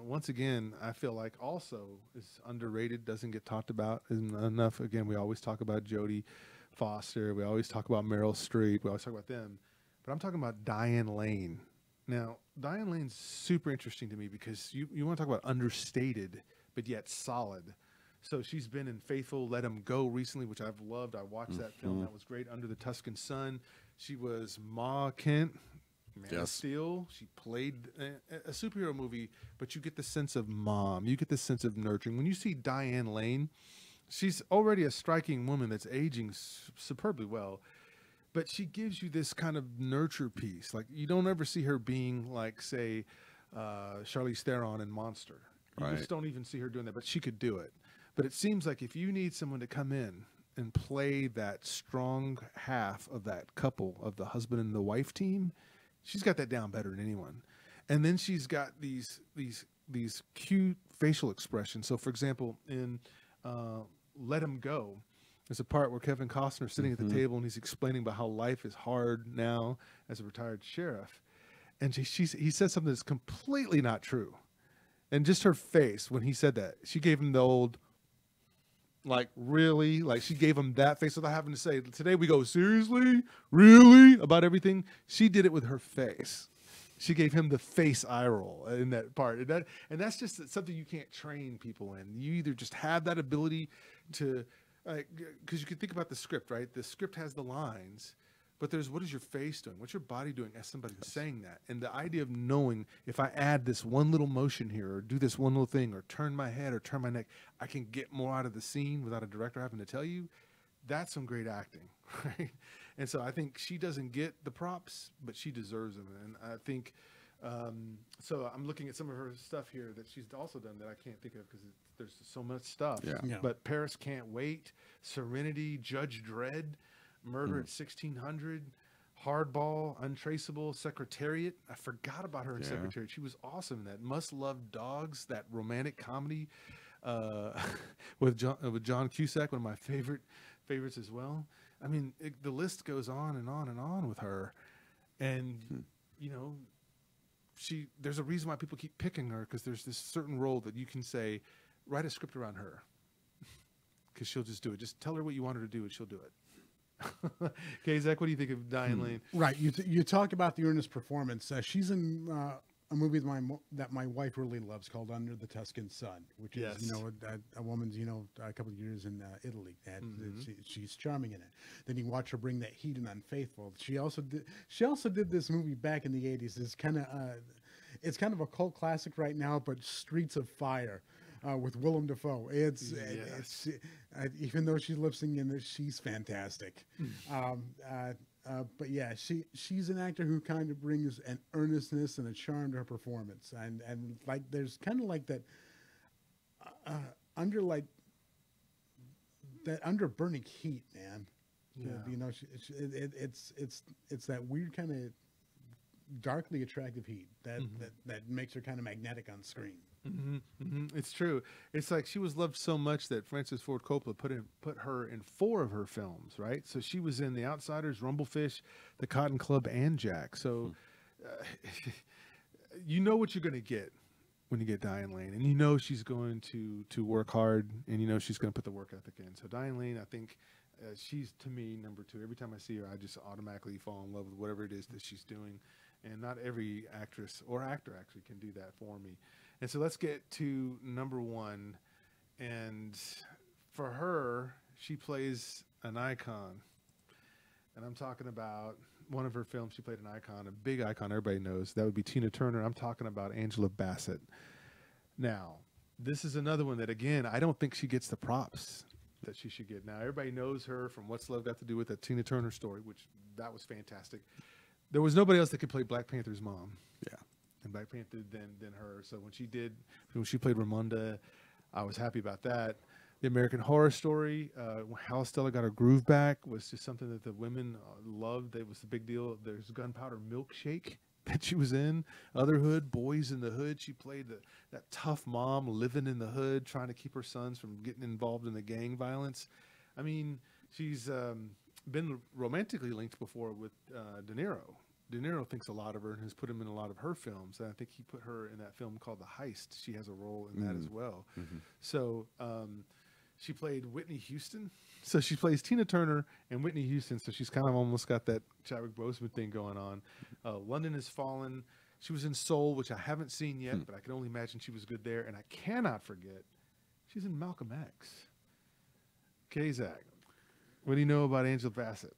once again, I feel like also is underrated, doesn't get talked about enough. Again, we always talk about Jodie Foster. We always talk about Meryl Streep. We always talk about them. But I'm talking about Diane Lane. Now, Diane Lane's super interesting to me because you want to talk about understated, but yet solid. So she's been in Faithful, Let 'Em Go recently, which I've loved. I watched that film. That was great. Under the Tuscan Sun. She was Ma Kent, Man of Steel. She played a superhero movie, but you get the sense of mom. You get the sense of nurturing. When you see Diane Lane, she's already a striking woman that's aging superbly well. But she gives you this kind of nurture piece. Like, you don't ever see her being like, say, Charlize Theron in Monster. You just don't even see her doing that, but she could do it. But it seems like if you need someone to come in and play that strong half of that couple, of the husband and the wife team, she's got that down better than anyone. And then she's got these cute facial expressions. So, for example, in Let 'Em Go, there's a part where Kevin Costner's sitting at the table and he's explaining about how life is hard now as a retired sheriff. And he said something that's completely not true. And just her face when he said that, she gave him the old, like, really? Like, she gave him that face without having to say, today we go, seriously? Really? About everything? She did it with her face. She gave him the face eye roll in that part. And that's just something you can't train people in. You either just have that ability to... because you can think about the script, right? The script has the lines, but there's what is your face doing? What's your body doing as somebody who's saying that? And the idea of knowing if I add this one little motion here or do this one little thing or turn my head or turn my neck, I can get more out of the scene without a director having to tell you. That's some great acting, right? And so I think she doesn't get the props, but she deserves them. And I think, so I'm looking at some of her stuff here that she's also done that I can't think of because there's so much stuff. Yeah. But Paris Can't Wait, Serenity, Judge Dredd, Murder at 1600, Hardball, Untraceable, Secretariat. I forgot about her in Secretariat. She was awesome in that. Must Love Dogs, that romantic comedy with John Cusack, one of my favorites as well. I mean, the list goes on and on and on with her. And, you know, there's a reason why people keep picking her, because there's this certain role that you can say, write a script around her, because she'll just do it. Just tell her what you want her to do and she'll do it. Okay, Zach, what do you think of Diane Lane? Right. You talk about the earnest performance. She's in a movie that my wife really loves called Under the Tuscan Sun, which is, you know, a woman's, you know, a couple of years in Italy. She's charming in it. Then you watch her bring that heat in Unfaithful. She also did this movie back in the 80s. It's kind of a cult classic right now, but Streets of Fire. With Willem Dafoe, it's even though she's lip syncing in it, she's fantastic. But yeah, she's an actor who kind of brings an earnestness and a charm to her performance, and like there's kind of like that under burning heat, man. Yeah. You know, it's that weird kind of darkly attractive heat that makes her kind of magnetic on screen. It's true. It's like she was loved so much that Francis Ford Coppola put her in 4 of her films, right? So she was in The Outsiders, Rumblefish, The Cotton Club, and Jack. So you know what you're going to get when you get Diane Lane, and you know she's going to work hard, and you know she's going to put the work ethic in. So Diane Lane, I think she's, to me, number 2. Every time I see her, I just automatically fall in love with whatever it is that she's doing. And not every actress or actor actually can do that for me. And so let's get to number 1. And for her, she plays an icon. And I'm talking about one of her films. She played an icon, a big icon everybody knows. That would be Tina Turner. I'm talking about Angela Bassett. Now, this is another one that, again, I don't think she gets the props that she should get. Now, everybody knows her from What's Love Got to Do with that Tina Turner story, which that was fantastic. There was nobody else that could play Black Panther's mom. Yeah. And Black Panther than her. So when she played Ramonda, I was happy about that. The American Horror Story, how Stella got her groove back was just something that the women loved. It was the big deal. There's Gunpowder Milkshake that she was in. Otherhood, Boys in the Hood. She played that tough mom living in the hood, trying to keep her sons from getting involved in the gang violence. I mean, she's been romantically linked before with De Niro. De Niro thinks a lot of her and has put him in a lot of her films. And I think he put her in that film called The Heist. She has a role in that as well. Mm-hmm. So she played Whitney Houston. So she plays Tina Turner and Whitney Houston. So she's kind of almost got that Chadwick Boseman thing going on. London Has Fallen. She was in Soul, which I haven't seen yet, but I can only imagine she was good there. And I cannot forget, she's in Malcolm X. Zach. What do you know about Angela Bassett?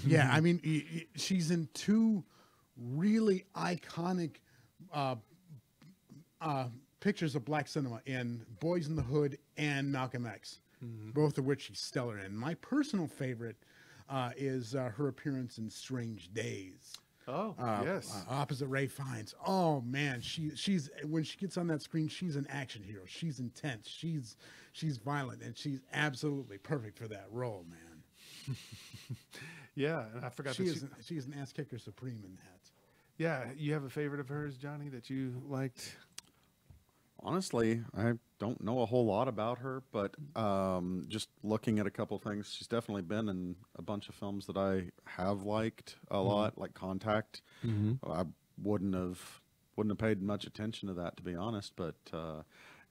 Yeah, I mean, she's in two really iconic pictures of black cinema in Boys in the Hood and Malcolm X, both of which she's stellar in. My personal favorite is her appearance in Strange Days. Oh, yes. Opposite Ray Fiennes. Oh, man, she's when she gets on that screen, she's an action hero. She's intense. She's violent, and she's absolutely perfect for that role, man. Yeah, and I forgot she's an ass kicker supreme in that. Yeah, you have a favorite of hers, Johnny, that you liked? Honestly, I don't know a whole lot about her, but just looking at a couple things, she's definitely been in a bunch of films that I have liked a lot, like Contact. I wouldn't have paid much attention to that, to be honest, but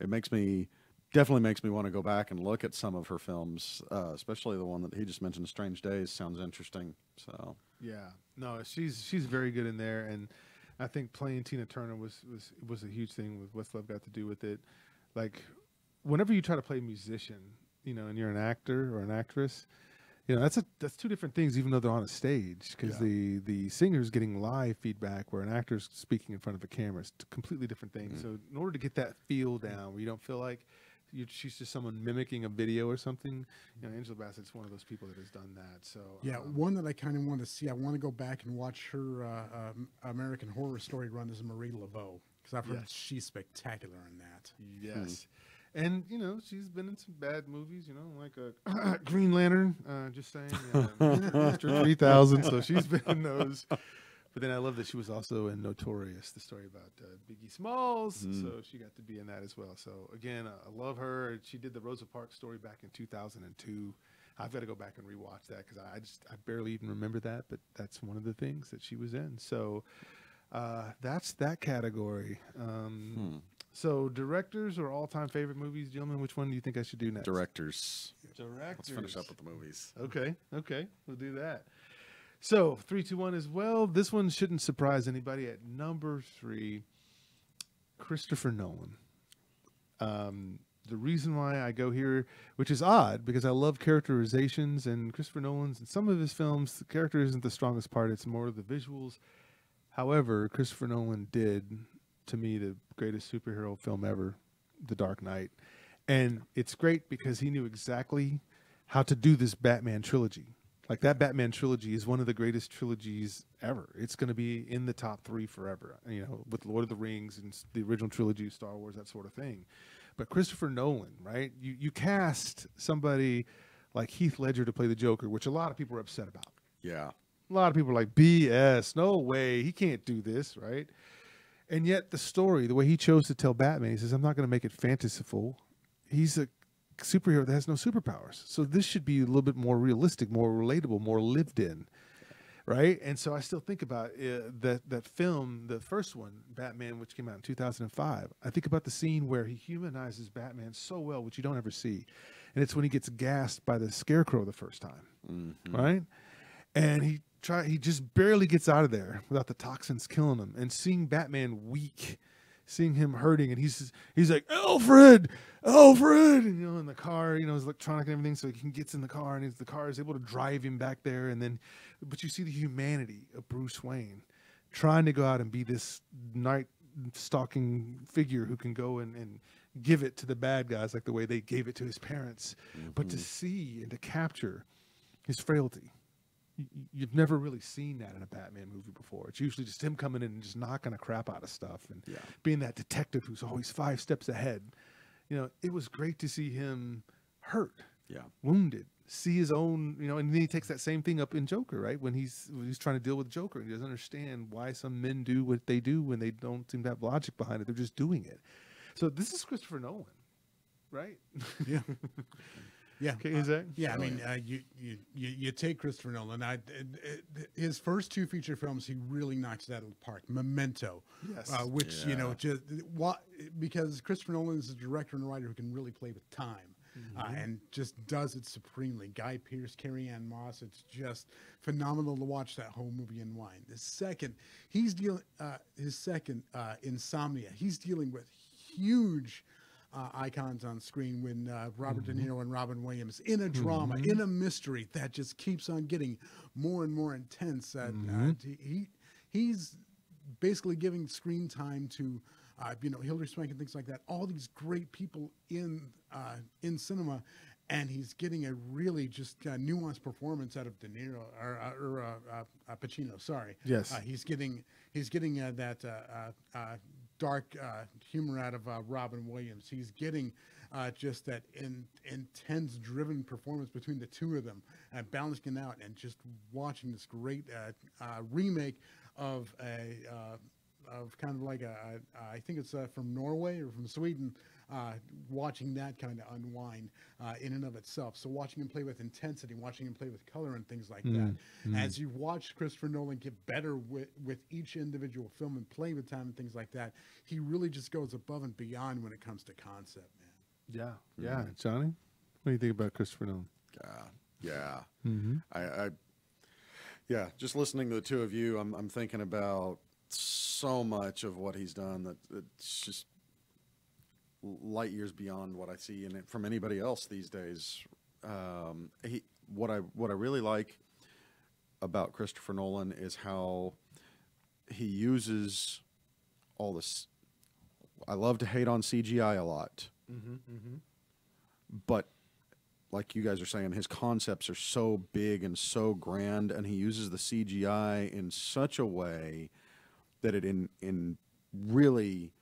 it definitely makes me want to go back and look at some of her films, especially the one that he just mentioned, Strange Days. Sounds interesting. So yeah, no, she's very good in there, and I think playing Tina Turner was a huge thing with What's Love Got to Do with it. Like, whenever you try to play a musician, and you're an actor or an actress, that's two different things, even though they're on a stage, because the singer's getting live feedback where an actor's speaking in front of a camera. It's a completely different thing. So in order to get that feel down where you don't feel like she's just someone mimicking a video or something, Angela Bassett's one of those people that has done that. So yeah, one that I kind of want to see. I want to go back and watch her American Horror Story run as Marie Laveau, because I've heard she's spectacular in that. Yes. And, she's been in some bad movies, like Green Lantern, just saying, Mr. 3000, so she's been in those. But then I love that she was also in Notorious, the story about Biggie Smalls, so she got to be in that as well. So, again, I love her. She did the Rosa Parks story back in 2002. I've got to go back and rewatch that because I barely even remember that, but that's one of the things that she was in. So that's that category. So directors or all-time favorite movies, gentlemen, which one do you think I should do next? Directors. Directors. Let's finish up with the movies. Okay, we'll do that. So 3, 2, 1 as well. This one shouldn't surprise anybody. At number 3, Christopher Nolan. The reason why I go here, which is odd because I love characterizations, and Christopher Nolan's in some of his films, the character isn't the strongest part. It's more the visuals. However, Christopher Nolan did, to me, the greatest superhero film ever, The Dark Knight. And it's great because he knew exactly how to do this Batman trilogy. Like, that Batman trilogy is one of the greatest trilogies ever. It's going to be in the top 3 forever, with Lord of the Rings and the original trilogy, Star Wars, that sort of thing. But Christopher Nolan, right? You cast somebody like Heath Ledger to play the Joker, which a lot of people are upset about. Yeah. A lot of people are like, BS, no way, he can't do this, right? And yet the story, the way he chose to tell Batman, he says, I'm not going to make it fanciful. He's a superhero that has no superpowers. So this should be a little bit more realistic, more relatable, more lived in, right? And so I still think about that film, the first one, Batman, which came out in 2005. I think about the scene where he humanizes Batman so well, which you don't ever see. And it's when he gets gassed by the Scarecrow the first time, right? And he just barely gets out of there without the toxins killing him. And seeing Batman weak seeing him hurting, and he's like, Alfred, and, you know, in the car, you know, his electronic and everything, so he gets in the car, and the car is able to drive him back there, and then, but you see the humanity of Bruce Wayne trying to go out and be this night stalking figure who can go and give it to the bad guys like the way they gave it to his parents, but to see and to capture his frailty. You've never really seen that in a Batman movie before. It's usually just him coming in and just knocking the crap out of stuff and being that detective who's always 5 steps ahead. You know, it was great to see him hurt, wounded, see his own, you know, and then he takes that same thing up in Joker, right? When he's trying to deal with Joker, and he doesn't understand why some men do what they do when they don't seem to have logic behind it. They're just doing it. So this is Christopher Nolan, right? Yeah. Yeah. Okay, is that? Yeah, I mean, you take Christopher Nolan. His first 2 feature films, he really knocks it out of the park. Memento, which you know, just because Christopher Nolan is a director and writer who can really play with time, and just does it supremely. Guy Pearce, Carrie-Anne Moss, it's just phenomenal to watch that whole movie unwind. The second, Insomnia, he's dealing with huge icons on screen when Robert De Niro and Robin Williams in a drama, in a mystery that just keeps on getting more and more intense. He's basically giving screen time to, you know, Hilary Swank and things like that. All these great people in cinema, and he's getting a really just nuanced performance out of De Niro or Pacino. Sorry, yes, he's getting that dark humor out of Robin Williams. He's getting just that intense, driven performance between the two of them, balancing it out, and just watching this great remake of kind of like I think it's from Norway or from Sweden. Watching that kind of unwind in and of itself. So watching him play with intensity, watching him play with color and things like that. As you watch Christopher Nolan get better with each individual film and play with time and things like that, he really just goes above and beyond when it comes to concept, man. Yeah. Johnny, what do you think about Christopher Nolan? Just listening to the two of you, I'm thinking about so much of what he's done that it's just light years beyond what I see in it from anybody else these days. What I really like about Christopher Nolan is how he uses all this. I love to hate on CGI a lot, but like you guys are saying, his concepts are so big and so grand, and he uses the CGI in such a way that it in really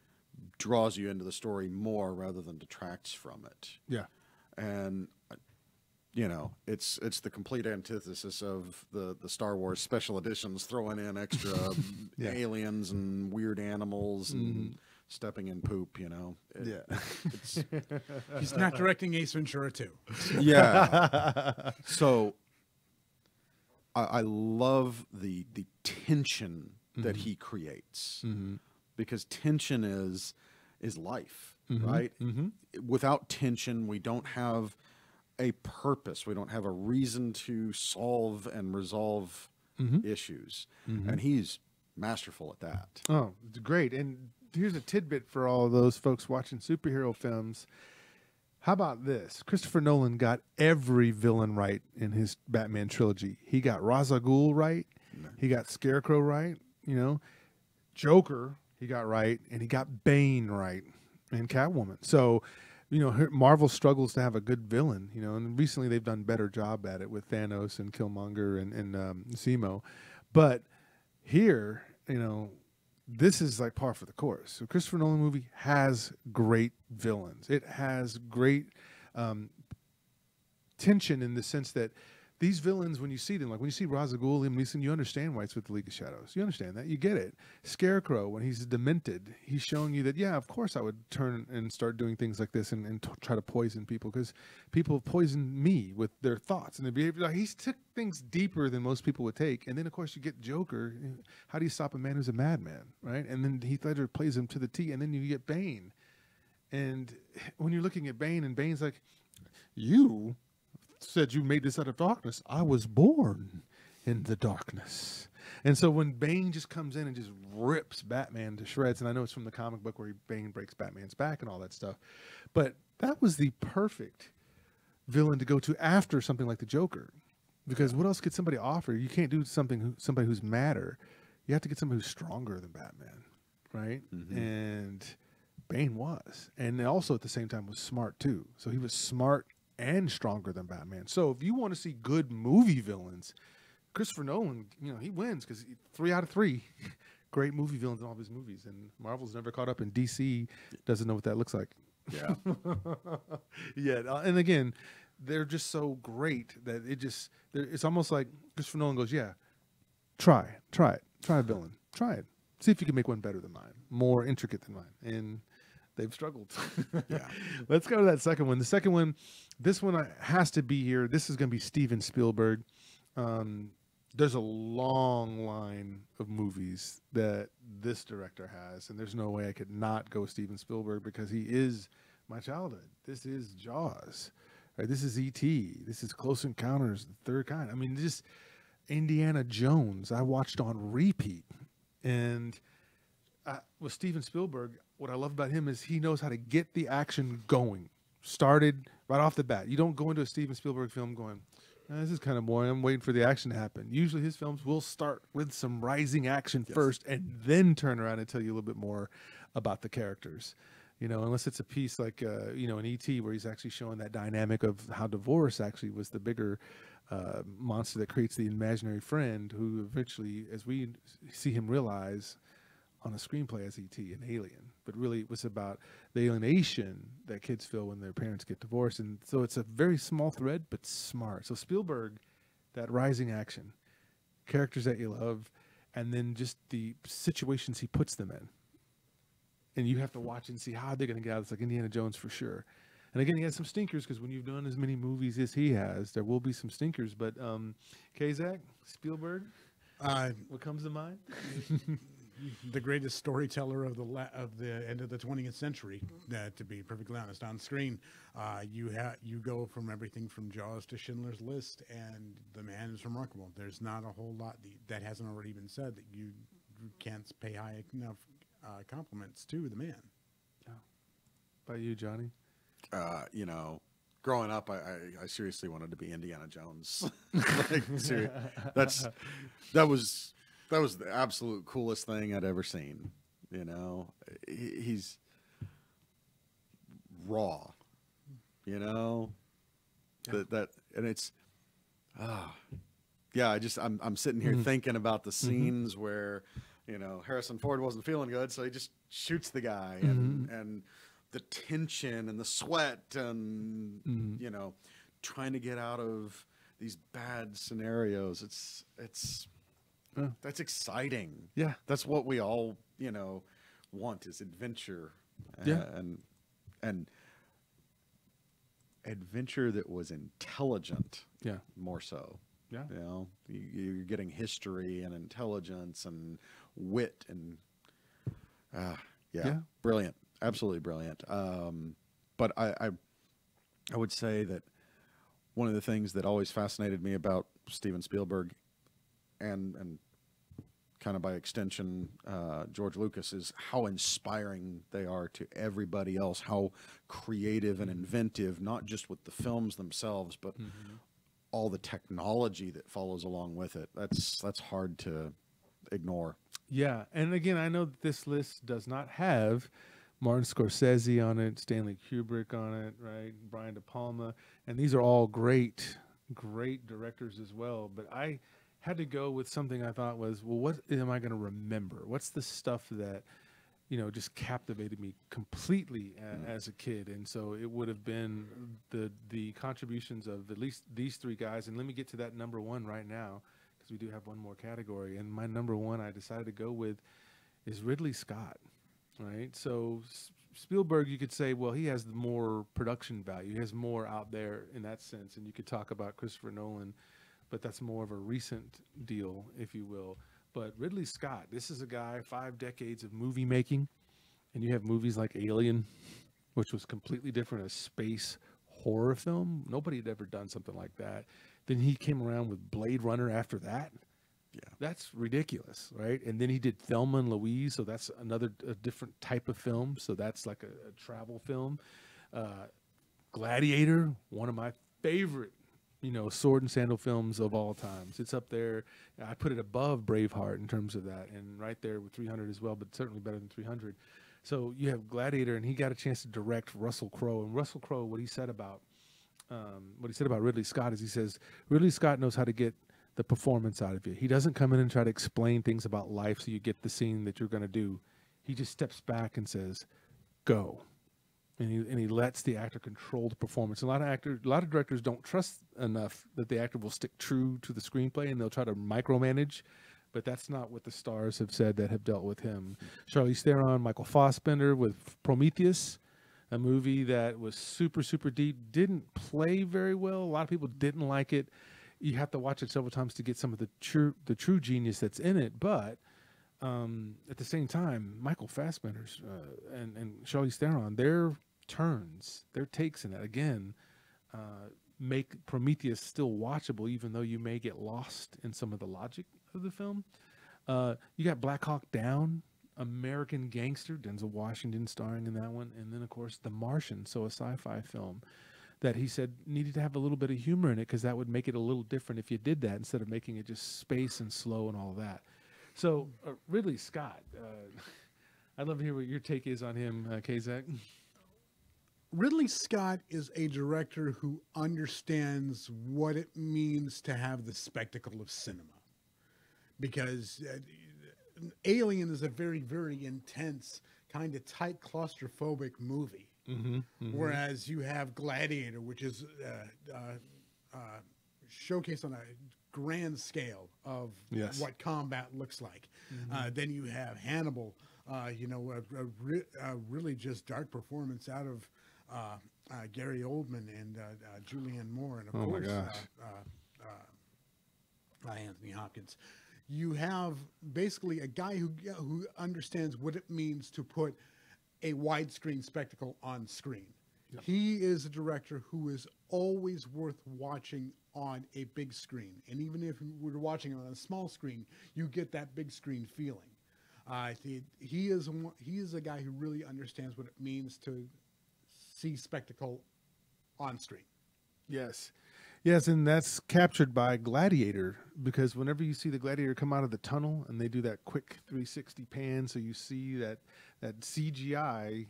draws you into the story more rather than detracts from it. Yeah. And you know, it's the complete antithesis of the Star Wars special editions throwing in extra aliens and weird animals and stepping in poop, you know. He's not directing Ace Ventura 2. Yeah. So I love the tension that he creates, because tension is life, right? Without tension, we don't have a purpose. We don't have a reason to solve and resolve issues. And he's masterful at that. Oh, great. And here's a tidbit for all of those folks watching superhero films. How about this? Christopher Nolan got every villain right in his Batman trilogy. He got Ra's al Ghul right. He got Scarecrow right. You know, Joker he got right, and he got Bane right, and Catwoman. So, you know, Marvel struggles to have a good villain. You know, and recently they've done a better job at it with Thanos and Killmonger and Zemo. But here, you know, this is like par for the course. So Christopher Nolan movie has great villains. It has great tension in the sense that these villains, when you see them, like when you see Ra's al Ghul, Liam Neeson, you understand why it's with the League of Shadows. You understand that. You get it. Scarecrow, when he's demented, he's showing you that, yeah, of course I would turn and start doing things like this and try to poison people, because people poison me with their thoughts and their behavior. Like, he's took things deeper than most people would take. And then, of course, you get Joker. How do you stop a man who's a madman, right? And then Heath Ledger plays him to the T. And then you get Bane. And when you're looking at Bane, and Bane's like, you said you made this out of darkness. I was born in the darkness. And so when Bane just comes in and just rips Batman to shreds, and I know it's from the comic book where Bane breaks Batman's back and all that stuff, but that was the perfect villain to go to after something like the Joker, because what else could somebody offer? You can't do somebody who's madder. You have to get somebody who's stronger than Batman, right? And Bane was, and also at the same time was smart too. So he was smart and stronger than Batman. So if you want to see good movie villains, Christopher Nolan, he wins because 3 out of 3 great movie villains in all of his movies. And Marvel's never caught up, and DC doesn't know what that looks like. Yeah. Yeah. And again, they're just so great that it's almost like Christopher Nolan goes, yeah, try a villain. Try it. See if you can make one better than mine, more intricate than mine. And they've struggled. Yeah. Let's go to that second one. The second one, this one has to be here. This is going to be Steven Spielberg. There's a long line of movies that this director has, and there's no way I could not go Steven Spielberg because he is my childhood. This is Jaws. Right? This is E.T. This is Close Encounters, the Third Kind. I mean, just Indiana Jones I watched on repeat. And with Steven Spielberg, what I love about him is he knows how to get the action going. Started right off the bat. You don't go into a Steven Spielberg film going, this is kind of boring. I'm waiting for the action to happen. Usually his films will start with some rising action first and then turn around and tell you a little bit more about the characters. Unless it's a piece like, in E.T. where he's actually showing that dynamic of how divorce actually was the bigger monster that creates the imaginary friend who eventually, as we see him realize on a screenplay as E.T., an alien. But really it was about the alienation that kids feel when their parents get divorced. And so it's a very small thread, but smart. So Spielberg, that rising action, characters that you love, and then just the situations he puts them in. And you have to watch and see how they're going to get out. It's like Indiana Jones for sure. And again, he has some stinkers because when you've done as many movies as he has, there will be some stinkers. But Kazak, Spielberg, what comes to mind? The greatest storyteller of the end of the 20th century, to be perfectly honest. On screen, you go from everything from Jaws to Schindler's List, and the man is remarkable. There's not a whole lot that hasn't already been said that you can't pay high enough compliments to the man. Oh. By you, Johnny? Growing up, I seriously wanted to be Indiana Jones. That was the absolute coolest thing I'd ever seen. He's raw. And it's I'm sitting here thinking about the scenes where Harrison Ford wasn't feeling good, so he just shoots the guy, and the tension and the sweat and trying to get out of these bad scenarios. It's that's exciting. Yeah, that's what we all want, is adventure. And adventure that was intelligent. Yeah, more so. Yeah, you're getting history and intelligence and wit and brilliant, absolutely brilliant. But I would say that one of the things that always fascinated me about Steven Spielberg and kind of by extension George Lucas is how inspiring they are to everybody else, how creative and inventive, not just with the films themselves, but all the technology that follows along with it. That's hard to ignore. Yeah, and again, I know that this list does not have Martin Scorsese on it, Stanley Kubrick on it, right? Brian De Palma, and these are all great directors as well. But I had to go with something I thought was, well, what am I going to remember? What's the stuff that just captivated me completely as a kid? And so it would have been the contributions of at least these 3 guys. And let me get to that number 1 right now, because we do have one more category. And my number 1 I decided to go with is Ridley Scott, right? So Spielberg, you could say, well, he has more production value. He has more out there in that sense. And you could talk about Christopher Nolan, but that's more of a recent deal, if you will. But Ridley Scott, this is a guy, 5 decades of movie making, and you have movies like Alien, which was completely different, a space horror film. Nobody had ever done something like that. Then he came around with Blade Runner after that, Yeah. That's ridiculous, right? And then he did Thelma and Louise, so that's a different type of film. So that's like a travel film. Gladiator, one of my favorite, sword and sandal films of all times. It's up there. I put it above Braveheart in terms of that, and right there with 300 as well, but certainly better than 300. So you have Gladiator, and he got a chance to direct Russell Crowe. And Russell Crowe, what he said about Ridley Scott is he says, Ridley Scott knows how to get the performance out of you. He doesn't come in and try to explain things about life so you get the scene that you're going to do. He just steps back and says, go. And he lets the actor control the performance. A lot of directors don't trust enough that the actor will stick true to the screenplay, and they'll try to micromanage. But that's not what the stars have said that have dealt with him. Charlize Theron, Michael Fassbender with Prometheus, a movie that was super, super deep, didn't play very well. A lot of people didn't like it. You have to watch it several times to get some of the true genius that's in it. But at the same time, Michael Fassbender's and Charlize Theron, their turns, their takes in it, again, make Prometheus still watchable, even though you may get lost in some of the logic of the film. You got Black Hawk Down, American Gangster, Denzel Washington starring in that one, and then, of course, The Martian, so a sci-fi film that he said needed to have a little bit of humor in it because that would make it a little different if you did that instead of making it just space and slow and all that. So Ridley Scott, I'd love to hear what your take is on him, Kazak. Ridley Scott is a director who understands what it means to have the spectacle of cinema. Because Alien is a very, very intense, kind of tight, claustrophobic movie. Whereas you have Gladiator, which is showcased on a grand scale of what combat looks like. Then you have Hannibal, a really just dark performance out of Gary Oldman and Julianne Moore, and of course Anthony Hopkins. You have basically a guy who understands what it means to put a widescreen spectacle on screen. Yep. He is a director who is always worth watching on a big screen, and even if we're watching on a small screen, you get that big screen feeling. He is a guy who really understands what it means to see spectacle on screen. Yes, and that's captured by Gladiator, because whenever you see the Gladiator come out of the tunnel and they do that quick 360 pan, so you see that CGI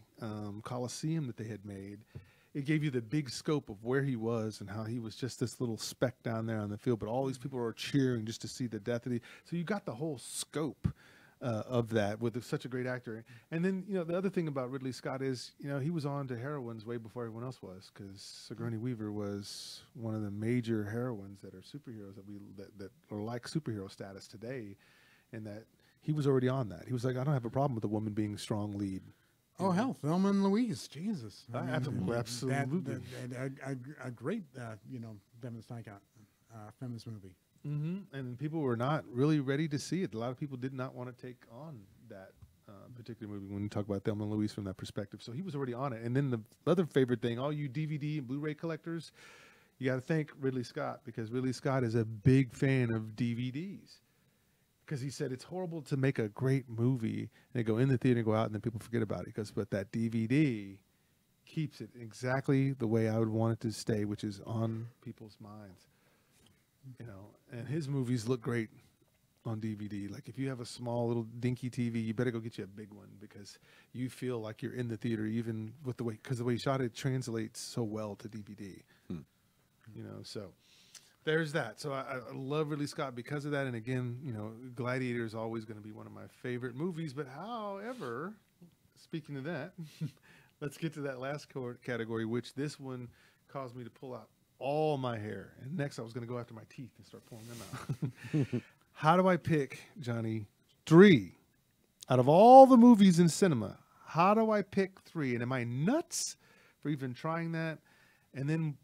Coliseum that they had made, it gave you the big scope of where he was and how he was just this little speck down there on the field, but all these people were cheering just to see the death of so you got the whole scope of that with such a great actor. And then, the other thing about Ridley Scott is, he was on to heroines way before everyone else was, because Sigourney Weaver was one of the major heroines that are superheroes that are like superhero status today, and that he was already on that. He was like, I don't have a problem with a woman being strong lead. Oh, hell, Thelma and Louise, Jesus. Absolutely. A great, feminist icon, feminist movie. And people were not really ready to see it. A lot of people did not want to take on that particular movie when you talk about Thelma and Louise from that perspective. So he was already on it. And then the other favorite thing, all you DVD and Blu-ray collectors, you got to thank Ridley Scott, because Ridley Scott is a big fan of DVDs. Because he said it's horrible to make a great movie and go in the theater and go out and then people forget about it. Because but that DVD keeps it exactly the way I would want it to stay, which is on people's minds. And his movies look great on DVD. Like if you have a small little dinky TV, you better go get you a big one, because you feel like you're in the theater, even with the way he shot it translates so well to DVD. So there's that. So I love Ridley Scott because of that. And again, Gladiator is always going to be one of my favorite movies. But however, speaking of that, let's get to that last category, which this one caused me to pull out all my hair. And next I was going to go after my teeth and start pulling them out. How do I pick, Johnny, 3 out of all the movies in cinema? How do I pick 3? And am I nuts for even trying that? And then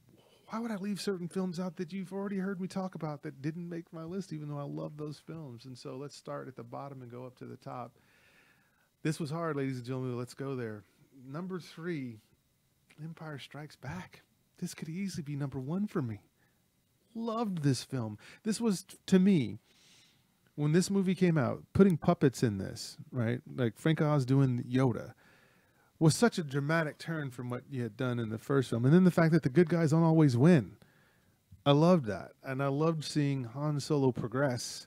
why would I leave certain films out that you've already heard me talk about that didn't make my list, even though I love those films? And so let's start at the bottom and go up to the top. This was hard, ladies and gentlemen. Let's go there. Number 3, Empire Strikes Back. This could easily be number 1 for me. Loved this film. This was, to me, when this movie came out, putting puppets in this, right? Like Frank Oz doing Yoda was such a dramatic turn from what you had done in the first film. And then the fact that the good guys don't always win. I loved that. And I loved seeing Han Solo progress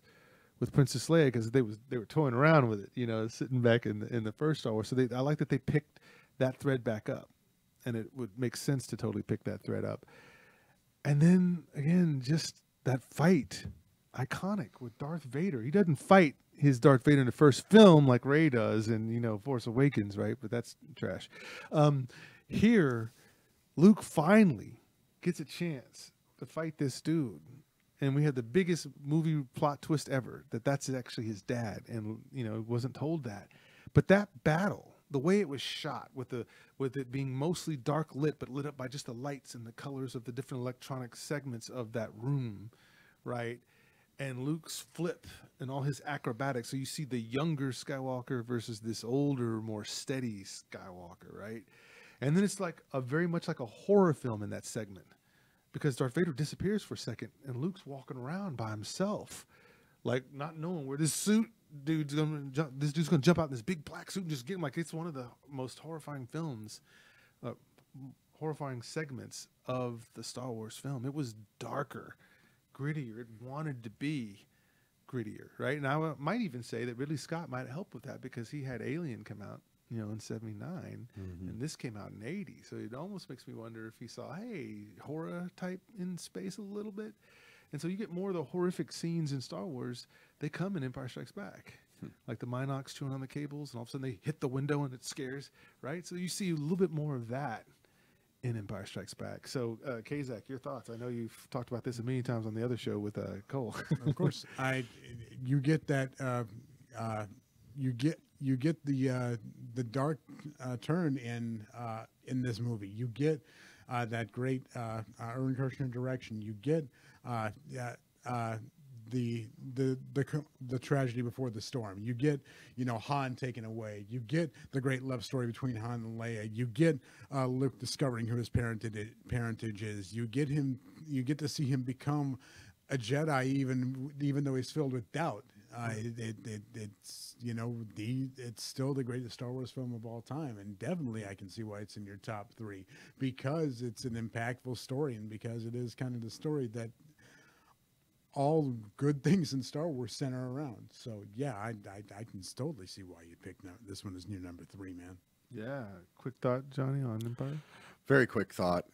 with Princess Leia because they were toying around with it, you know, sitting back in the first Star Wars. So I like that they picked that thread back up. And it would make sense to totally pick that thread up. And then, again, just that fight, iconic with Darth Vader. He doesn't fight his Darth Vader in the first film like Rey does in, you know, Force Awakens, right? But that's trash. Here, Luke finally gets a chance to fight this dude. And we had the biggest movie plot twist ever, that's actually his dad. And, you know, wasn't told that. But that battle, the way it was shot with it being mostly dark lit, but lit up by just the lights and the colors of the different electronic segments of that room, right? And Luke's flip and all his acrobatics. So you see the younger Skywalker versus this older, more steady Skywalker, right? And then it's like very much like a horror film in that segment, because Darth Vader disappears for a second and Luke's walking around by himself, like not knowing where this dude's gonna jump out in this big black suit and just get him. Like, it's one of the most horrifying films, horrifying segments of the Star Wars film. It was darker, grittier. It wanted to be grittier, right? And I might even say that Ridley Scott might help with that, because he had Alien come out, you know, in 79, and this came out in 80. So it almost makes me wonder if he saw, hey, horror type in space a little bit. And so you get more of the horrific scenes in Star Wars. They come in Empire Strikes Back, like the Minox chewing on the cables, and all of a sudden they hit the window and it scares, right? So you see a little bit more of that in Empire Strikes Back. So, Kazak, your thoughts? I know you've talked about this a million times on the other show with Cole. Of course, you get that you get the dark turn in this movie. You get that great Aaron Kirshner direction. You get the tragedy before the storm. You get, you know, Han taken away. You get the great love story between Han and Leia. You get Luke discovering who his parentage is. You get to see him become a Jedi, even though he's filled with doubt. It's, you know, it's still the greatest Star Wars film of all time, and definitely I can see why it's in your top 3, because it's an impactful story, and because it is kind of the story that all good things in Star Wars center around. So yeah, I can totally see why you picked this one as your number 3, man. Yeah. Quick thought, Johnny, on Empire? Very quick thought.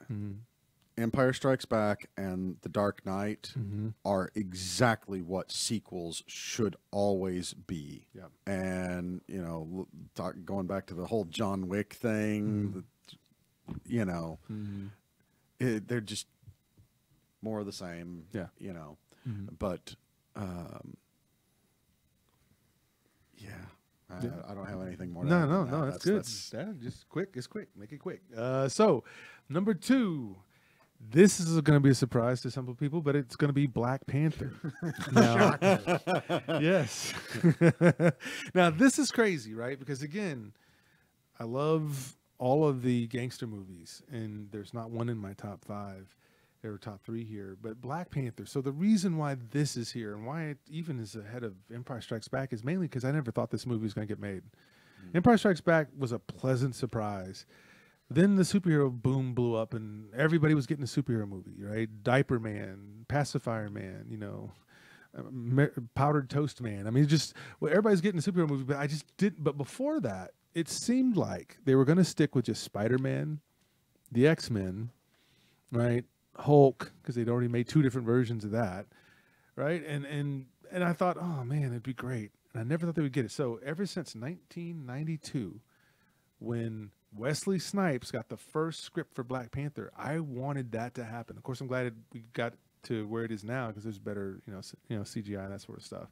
Empire Strikes Back and The Dark Knight are exactly what sequels should always be. Yeah. And, you know, going back to the whole John Wick thing, you know, they're just more of the same, you know. But, yeah. I don't have anything more. No, that's good. Just quick. It's quick. Make it quick. So, number 2. This is going to be a surprise to some people, but it's going to be Black Panther. Now, yes. Now, this is crazy, right? Because, again, I love all of the gangster movies, and there's not one in my top 5. There are top 3 here. But Black Panther, so the reason why this is here and why it even is ahead of Empire Strikes Back is mainly because I never thought this movie was going to get made. Empire Strikes Back was a pleasant surprise. Then the superhero boom blew up, and everybody was getting a superhero movie, right? Diaper Man, Pacifier Man, you know, Powdered Toast Man. I mean, everybody's getting a superhero movie, but I just didn't. But before that, it seemed like they were going to stick with just Spider-Man, the X-Men, right? Hulk, because they'd already made 2 different versions of that, right? And I thought, oh man, it'd be great. And I never thought they would get it. So ever since 1992, when Wesley Snipes got the first script for Black Panther, I wanted that to happen. Of course, I'm glad we got to where it is now, because there's better, you know, CGI and that sort of stuff.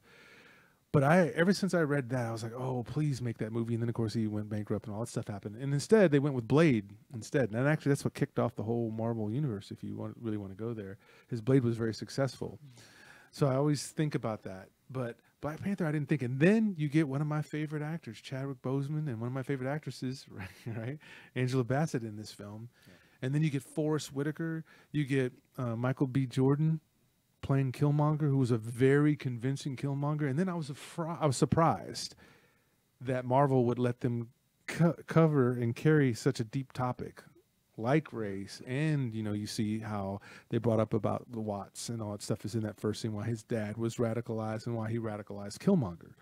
But ever since I read that, I was like, oh, please make that movie. And then, of course, he went bankrupt and all that stuff happened. And instead, they went with Blade instead. And actually, that's what kicked off the whole Marvel universe, if you really want to go there. His Blade was very successful. So I always think about that. But Black Panther, I didn't think. And then you get one of my favorite actors, Chadwick Boseman, and one of my favorite actresses, right? Angela Bassett in this film. Yeah. And then you get Forrest Whitaker. You get Michael B. Jordan playing Killmonger, who was a very convincing Killmonger. And then I was surprised that Marvel would let them cover and carry such a deep topic like race. And, you know, you see how they brought up about the Watts and all that stuff is in that first scene, why his dad was radicalized and why he radicalized Killmonger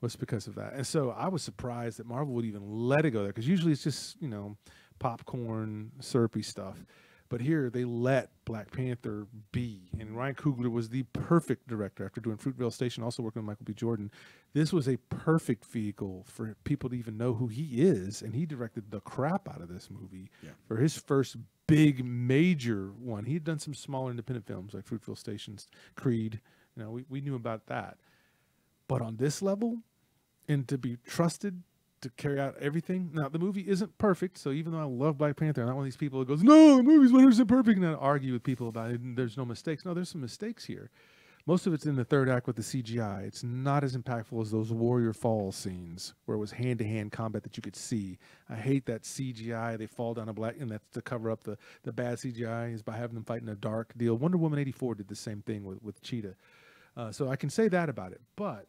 was because of that. And so I was surprised that Marvel would even let it go there, because usually it's just, you know, popcorn, syrupy stuff. But here they let Black Panther be. And Ryan Coogler was the perfect director after doing Fruitvale Station, also working with Michael B. Jordan. This was a perfect vehicle for people to even know who he is. And he directed the crap out of this movie for his first big major one. He had done some smaller independent films like Fruitvale Station's Creed. You know, we knew about that. But on this level, and to be trusted to carry out everything. Now, the movie isn't perfect, so even though I love Black Panther, I'm not one of these people that goes, no, the movie's 100% perfect, and I argue with people about it, and there's no mistakes. No, there's some mistakes here. Most of it's in the third act with the CGI. It's not as impactful as those Warrior Falls scenes where it was hand-to-hand combat that you could see. I hate that CGI. They fall down a black, and that's to cover up the bad CGI is by having them fight in a dark deal. Wonder Woman 84 did the same thing with Cheetah. So I can say that about it, but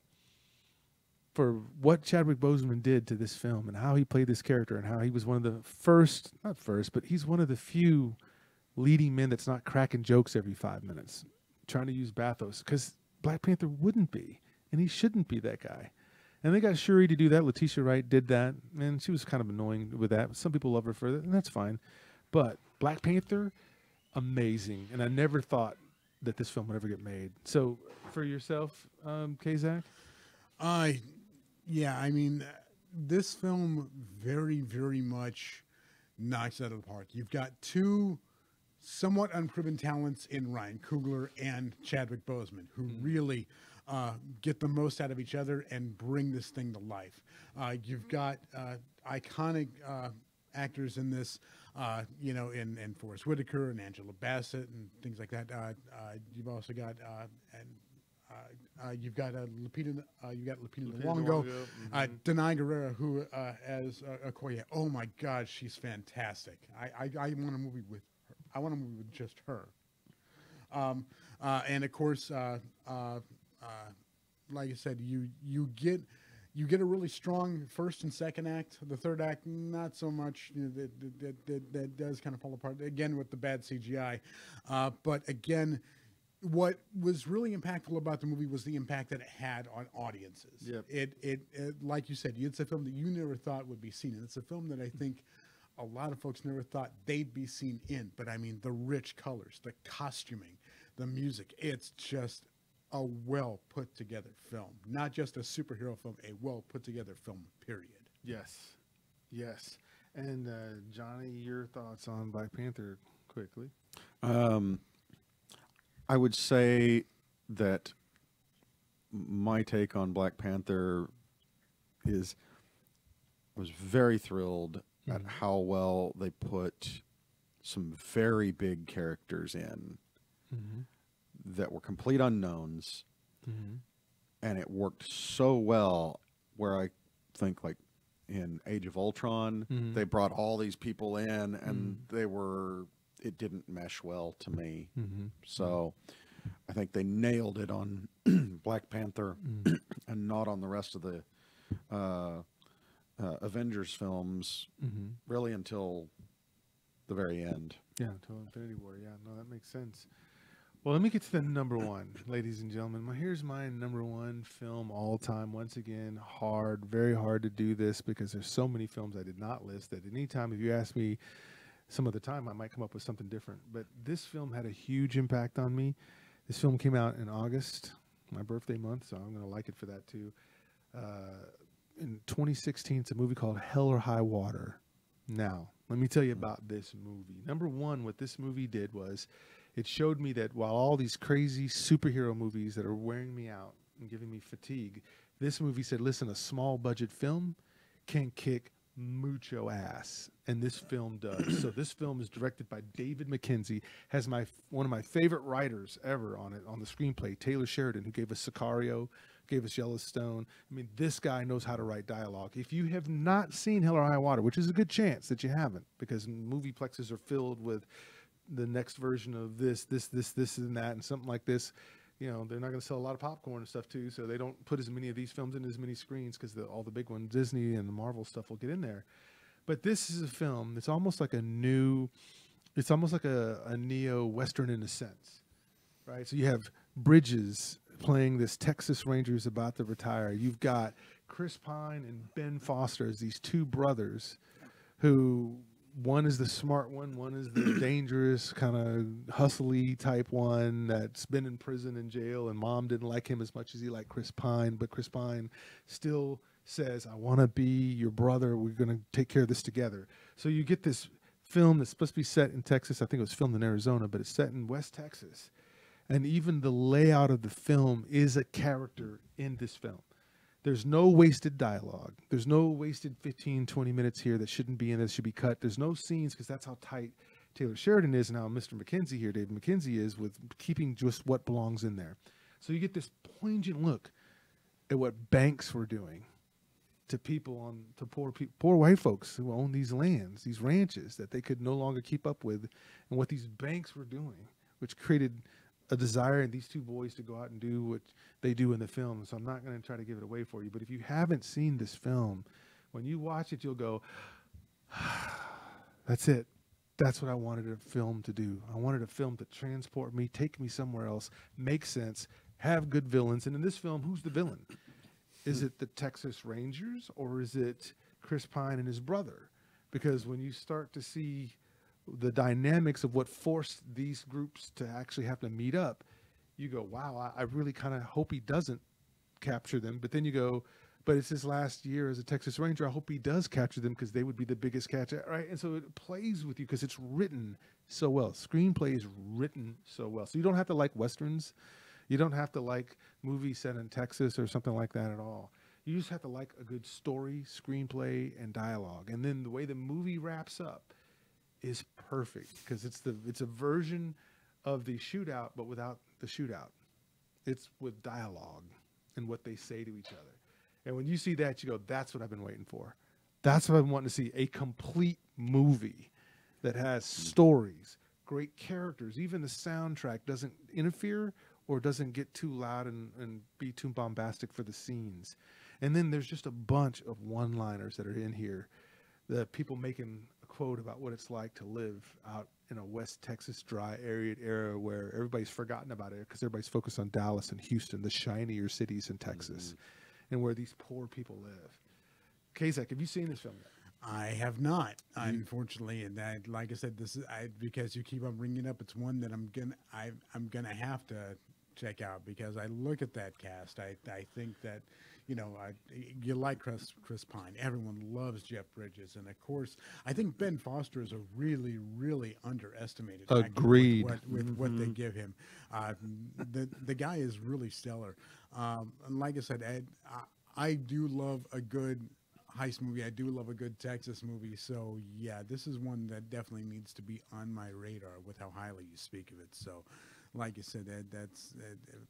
for what Chadwick Boseman did to this film and how he played this character and how he was one of the first, not first, but he's one of the few leading men that's not cracking jokes every 5 minutes, trying to use bathos, because Black Panther wouldn't be, and he shouldn't be that guy. And they got Shuri to do that. Letitia Wright did that, and she was kind of annoying with that. Some people love her for that, and that's fine. But Black Panther, amazing. And I never thought that this film would ever get made. So for yourself, Kazak? Yeah, I mean, this film very, very much knocks it out of the park. You've got two somewhat unproven talents in Ryan Coogler and Chadwick Boseman, who really get the most out of each other and bring this thing to life. You've got iconic actors in this, you know, in Forrest Whitaker and Angela Bassett and things like that. You've also got you've got Lupita Nyong'o, Denai Guerrero, who as Okoye. Oh my God, she's fantastic. I want a movie with her. I want a movie with just her. And of course, like I said, you get a really strong first and second act. The third act, not so much. You know, that does kind of fall apart again with the bad CGI. But again, what was really impactful about the movie was the impact that it had on audiences. Yep. It like you said, it's a film that you never thought would be seen, and it's a film that I think a lot of folks never thought they'd be seen in. But I mean, the rich colors, the costuming, the music, it's just a well put together film. Not just a superhero film, a well put together film, period. Yes. Yes. And Johnny, your thoughts on Black Panther quickly? I would say that my take on Black Panther was very thrilled at how well they put some very big characters in that were complete unknowns, and it worked so well. Where I think, like in Age of Ultron, they brought all these people in, and it didn't mesh well to me. So I think they nailed it on Black Panther and not on the rest of the Avengers films really until the very end. Yeah, until Infinity War. Yeah, no, that makes sense. Well, let me get to the number one, ladies and gentlemen. Here's my number one film all time. Once again, very hard to do this because there's so many films I did not list that any time, if you ask me some other time, I might come up with something different. But this film had a huge impact on me. This film came out in August, my birthday month, so I'm going to like it for that too. In 2016, it's a movie called Hell or High Water. Now, let me tell you about this movie. Number one, what this movie did was it showed me that while all these crazy superhero movies that are wearing me out and giving me fatigue, this movie said, listen, a small budget film can kick mucho ass, and this film does. So this film is directed by David Mackenzie, has one of my favorite writers ever on it, on the screenplay, Taylor Sheridan, who gave us Sicario, gave us Yellowstone. I mean, this guy knows how to write dialogue. If you have not seen Hell or High Water, which is a good chance that you haven't, because movieplexes are filled with the next version of this, and that, and something like this. You know, they're not going to sell a lot of popcorn and stuff too, so they don't put as many of these films in as many screens because all the big ones, Disney and the Marvel stuff, will get in there. But this is a film that's almost like a neo-Western in a sense, right? So you have Bridges playing this Texas Ranger who's about to retire. You've got Chris Pine and Ben Foster as these two brothers who, one is the smart one is the dangerous kind of hustly type one that's been in prison and jail, and mom didn't like him as much as he liked Chris Pine, but Chris Pine still says, I want to be your brother. We're going to take care of this together. So you get this film that's supposed to be set in Texas. I think it was filmed in Arizona, but it's set in West Texas. And even the layout of the film is a character in this film. There's no wasted dialogue. There's no wasted 15, 20 minutes here that shouldn't be in, that should be cut. There's no scenes because that's how tight Taylor Sheridan is and how Mr. McKenzie here, David McKenzie, is with keeping just what belongs in there. So you get this poignant look at what banks were doing to people, to poor white folks who own these lands, these ranches that they could no longer keep up with, and what these banks were doing, which created a desire in these two boys to go out and do what they do in the film. So I'm not going to try to give it away for you, but if you haven't seen this film, when you watch it, you'll go, that's it. That's what I wanted a film to do. I wanted a film to transport me, take me somewhere else, make sense, have good villains. And in this film, who's the villain? Is it the Texas Rangers, or is it Chris Pine and his brother? Because when you start to see the dynamics of what forced these groups to actually have to meet up, you go, wow, I really kind of hope he doesn't capture them. But then you go, but it's his last year as a Texas Ranger. I hope he does capture them because they would be the biggest catch, right? And so it plays with you because it's written so well. Screenplay is written so well. So you don't have to like Westerns. You don't have to like movies set in Texas or something like that at all. You just have to like a good story, screenplay, and dialogue. And then the way the movie wraps up is perfect because it's a version of the shootout, but without the shootout. It's with dialogue and what they say to each other. And when you see that, you go, that's what I've been waiting for. That's what I've been wanting to see, a complete movie that has stories, great characters. Even the soundtrack doesn't interfere or doesn't get too loud and be too bombastic for the scenes. And then there's just a bunch of one-liners that are in here, that people making a quote about what it's like to live out in a West Texas dry, arid area where everybody's forgotten about it because everybody's focused on Dallas and Houston, the shinier cities in Texas, and where these poor people live. Kazak, have you seen this film yet? I have not, unfortunately, and that, like I said, this is because you keep on bringing it up. It's one that I'm gonna have to check out because I look at that cast. I think that, you know, you like Chris Pine. Everyone loves Jeff Bridges, and of course, I think Ben Foster is a really, really underestimated actor. Agreed. With what they give him. The guy is really stellar. And like I said, I do love a good heist movie. I do love a good Texas movie. So yeah, this is one that definitely needs to be on my radar with how highly you speak of it. So, like you said, that's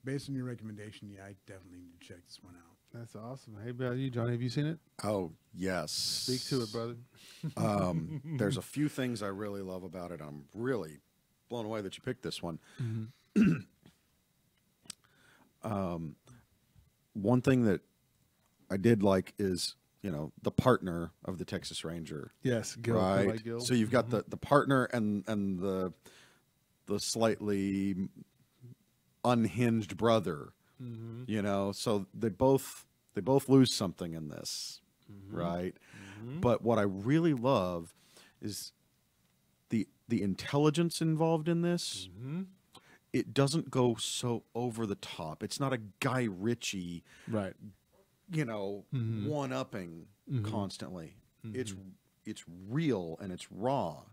based on your recommendation. Yeah, I definitely need to check this one out. That's awesome. Hey, about you, Johnny, have you seen it? Oh, yes. Speak to it, brother. There's a few things I really love about it. I'm really blown away that you picked this one. One thing that I did like is, you know, the partner of the Texas Ranger. Yes, Gil. Right. Like Gil. So you've got the partner and the slightly unhinged brother. You know, so they both lose something in this, right? But what I really love is the intelligence involved in this. It doesn't go so over the top. It's not a Guy Ritchie, right? You know, one-upping constantly. It's real and it's raw.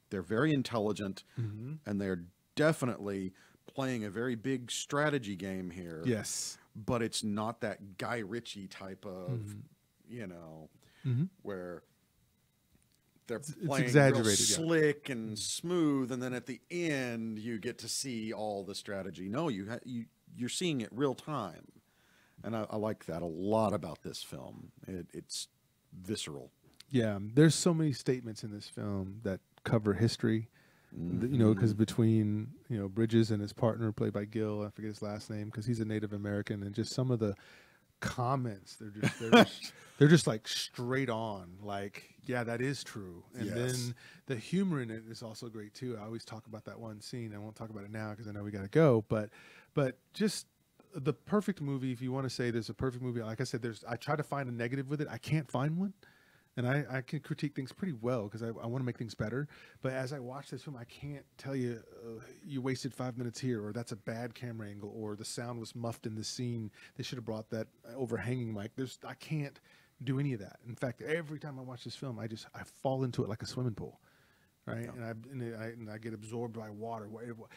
They're very intelligent, and they're definitely playing a very big strategy game here. Yes. But it's not that Guy Ritchie type of, you know, where they're playing exaggerated, real slick and smooth, and then at the end you get to see all the strategy. No, you're seeing it real time. And I like that a lot about this film. It's visceral. Yeah, there's so many statements in this film that cover history, You know, because between, you know, Bridges and his partner, played by Gil, I forget his last name, because he's a Native American, and just some of the comments, they're just like straight on, like, yeah, that is true. And then the humor in it is also great too. I always talk about that one scene. I won't talk about it now because I know we got to go, but just the perfect movie. If you want to say there's a perfect movie, like I said, I try to find a negative with it. I can't find one. And I can critique things pretty well because I want to make things better. But as I watch this film, I can't tell you, you wasted 5 minutes here, or that's a bad camera angle, or the sound was muffed in the scene. They should have brought that overhanging mic. I can't do any of that. In fact, every time I watch this film, I fall into it like a swimming pool, right? Yeah. And I get absorbed by water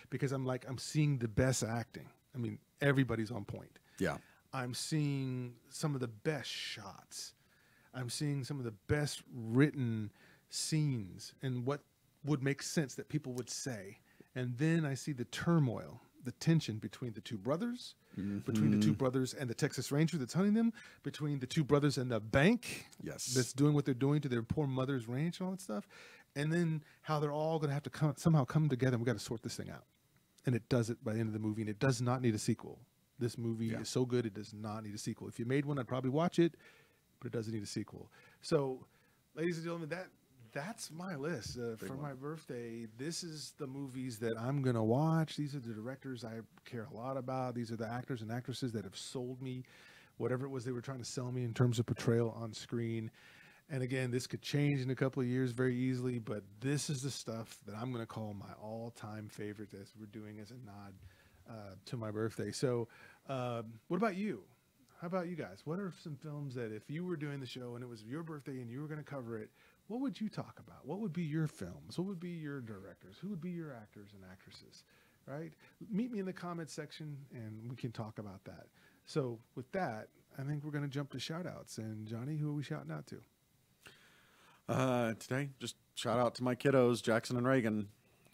because I'm seeing the best acting. I mean, everybody's on point. Yeah. I'm seeing some of the best shots. I'm seeing some of the best written scenes and what would make sense that people would say. And then I see the turmoil, the tension between the two brothers, between the two brothers and the Texas Ranger that's hunting them, between the two brothers and the bank that's doing what they're doing to their poor mother's ranch and all that stuff. And then how they're all going to have to somehow come together, and we got to sort this thing out. And it does it by the end of the movie, and it does not need a sequel. This movie is so good, it does not need a sequel. If you made one, I'd probably watch it, but it doesn't need a sequel. So, ladies and gentlemen, that's my list for my birthday. This is the movies that I'm going to watch. These are the directors I care a lot about. These are the actors and actresses that have sold me whatever it was they were trying to sell me in terms of portrayal on screen. And again, this could change in a couple of years very easily, but this is the stuff that I'm going to call my all-time favorite as we're doing as a nod to my birthday. So what about you? How about you guys? What are some films that if you were doing the show and it was your birthday and you were going to cover it, what would you talk about? What would be your films? What would be your directors? Who would be your actors and actresses? Right? Meet me in the comments section and we can talk about that. So with that, I think we're going to jump to shout outs. And Johnny, who are we shouting out to? Today, just shout out to my kiddos, Jackson and Reagan.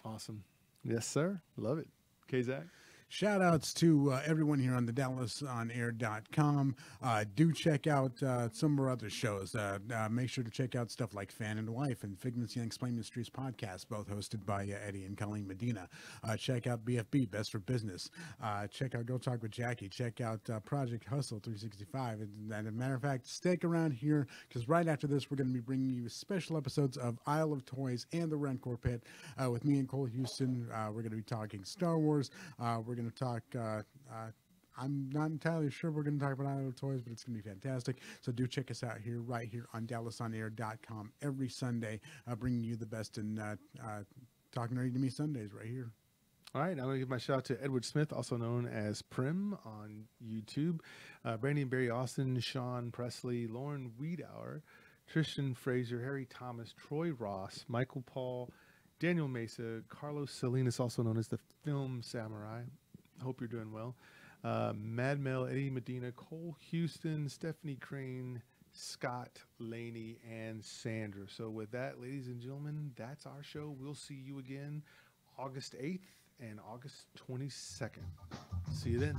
Awesome. Yes, sir. Love it. K-Zach? Shout outs to everyone here on the DallasOnAir.com. Do check out some of our other shows. Make sure to check out stuff like Fan and Wife and Figments and Unexplained Mysteries podcast, both hosted by Eddie and Colleen Medina. Check out BFB, Best for Business. Check out Go Talk with Jackie. Check out Project Hustle 365. And as a matter of fact, stick around here because right after this, we're going to be bringing you special episodes of Isle of Toys and The Rancor Pit with me and Cole Houston. We're going to be talking Star Wars. We're going to talk, I'm not entirely sure we're going to talk about Isle of Toys, but it's going to be fantastic. So do check us out here, right here on DallasOnAir.com every Sunday, bringing you the best in Talking Nerdy to Me Sundays right here. All right, I'm going to give my shout out to Edward Smith, also known as Prim on YouTube, Brandy and Barry Austin, Sean Presley, Lauren Wiedauer, Tristan Fraser, Harry Thomas, Troy Ross, Michael Paul, Daniel Mesa, Carlos Salinas, also known as the Film Samurai. Hope you're doing well. Mad Mel, Eddie Medina, Cole Houston, Stephanie Crane, Scott Laney, and Sandra. So with that, ladies and gentlemen, that's our show. We'll see you again August 8th and August 22nd. See you then.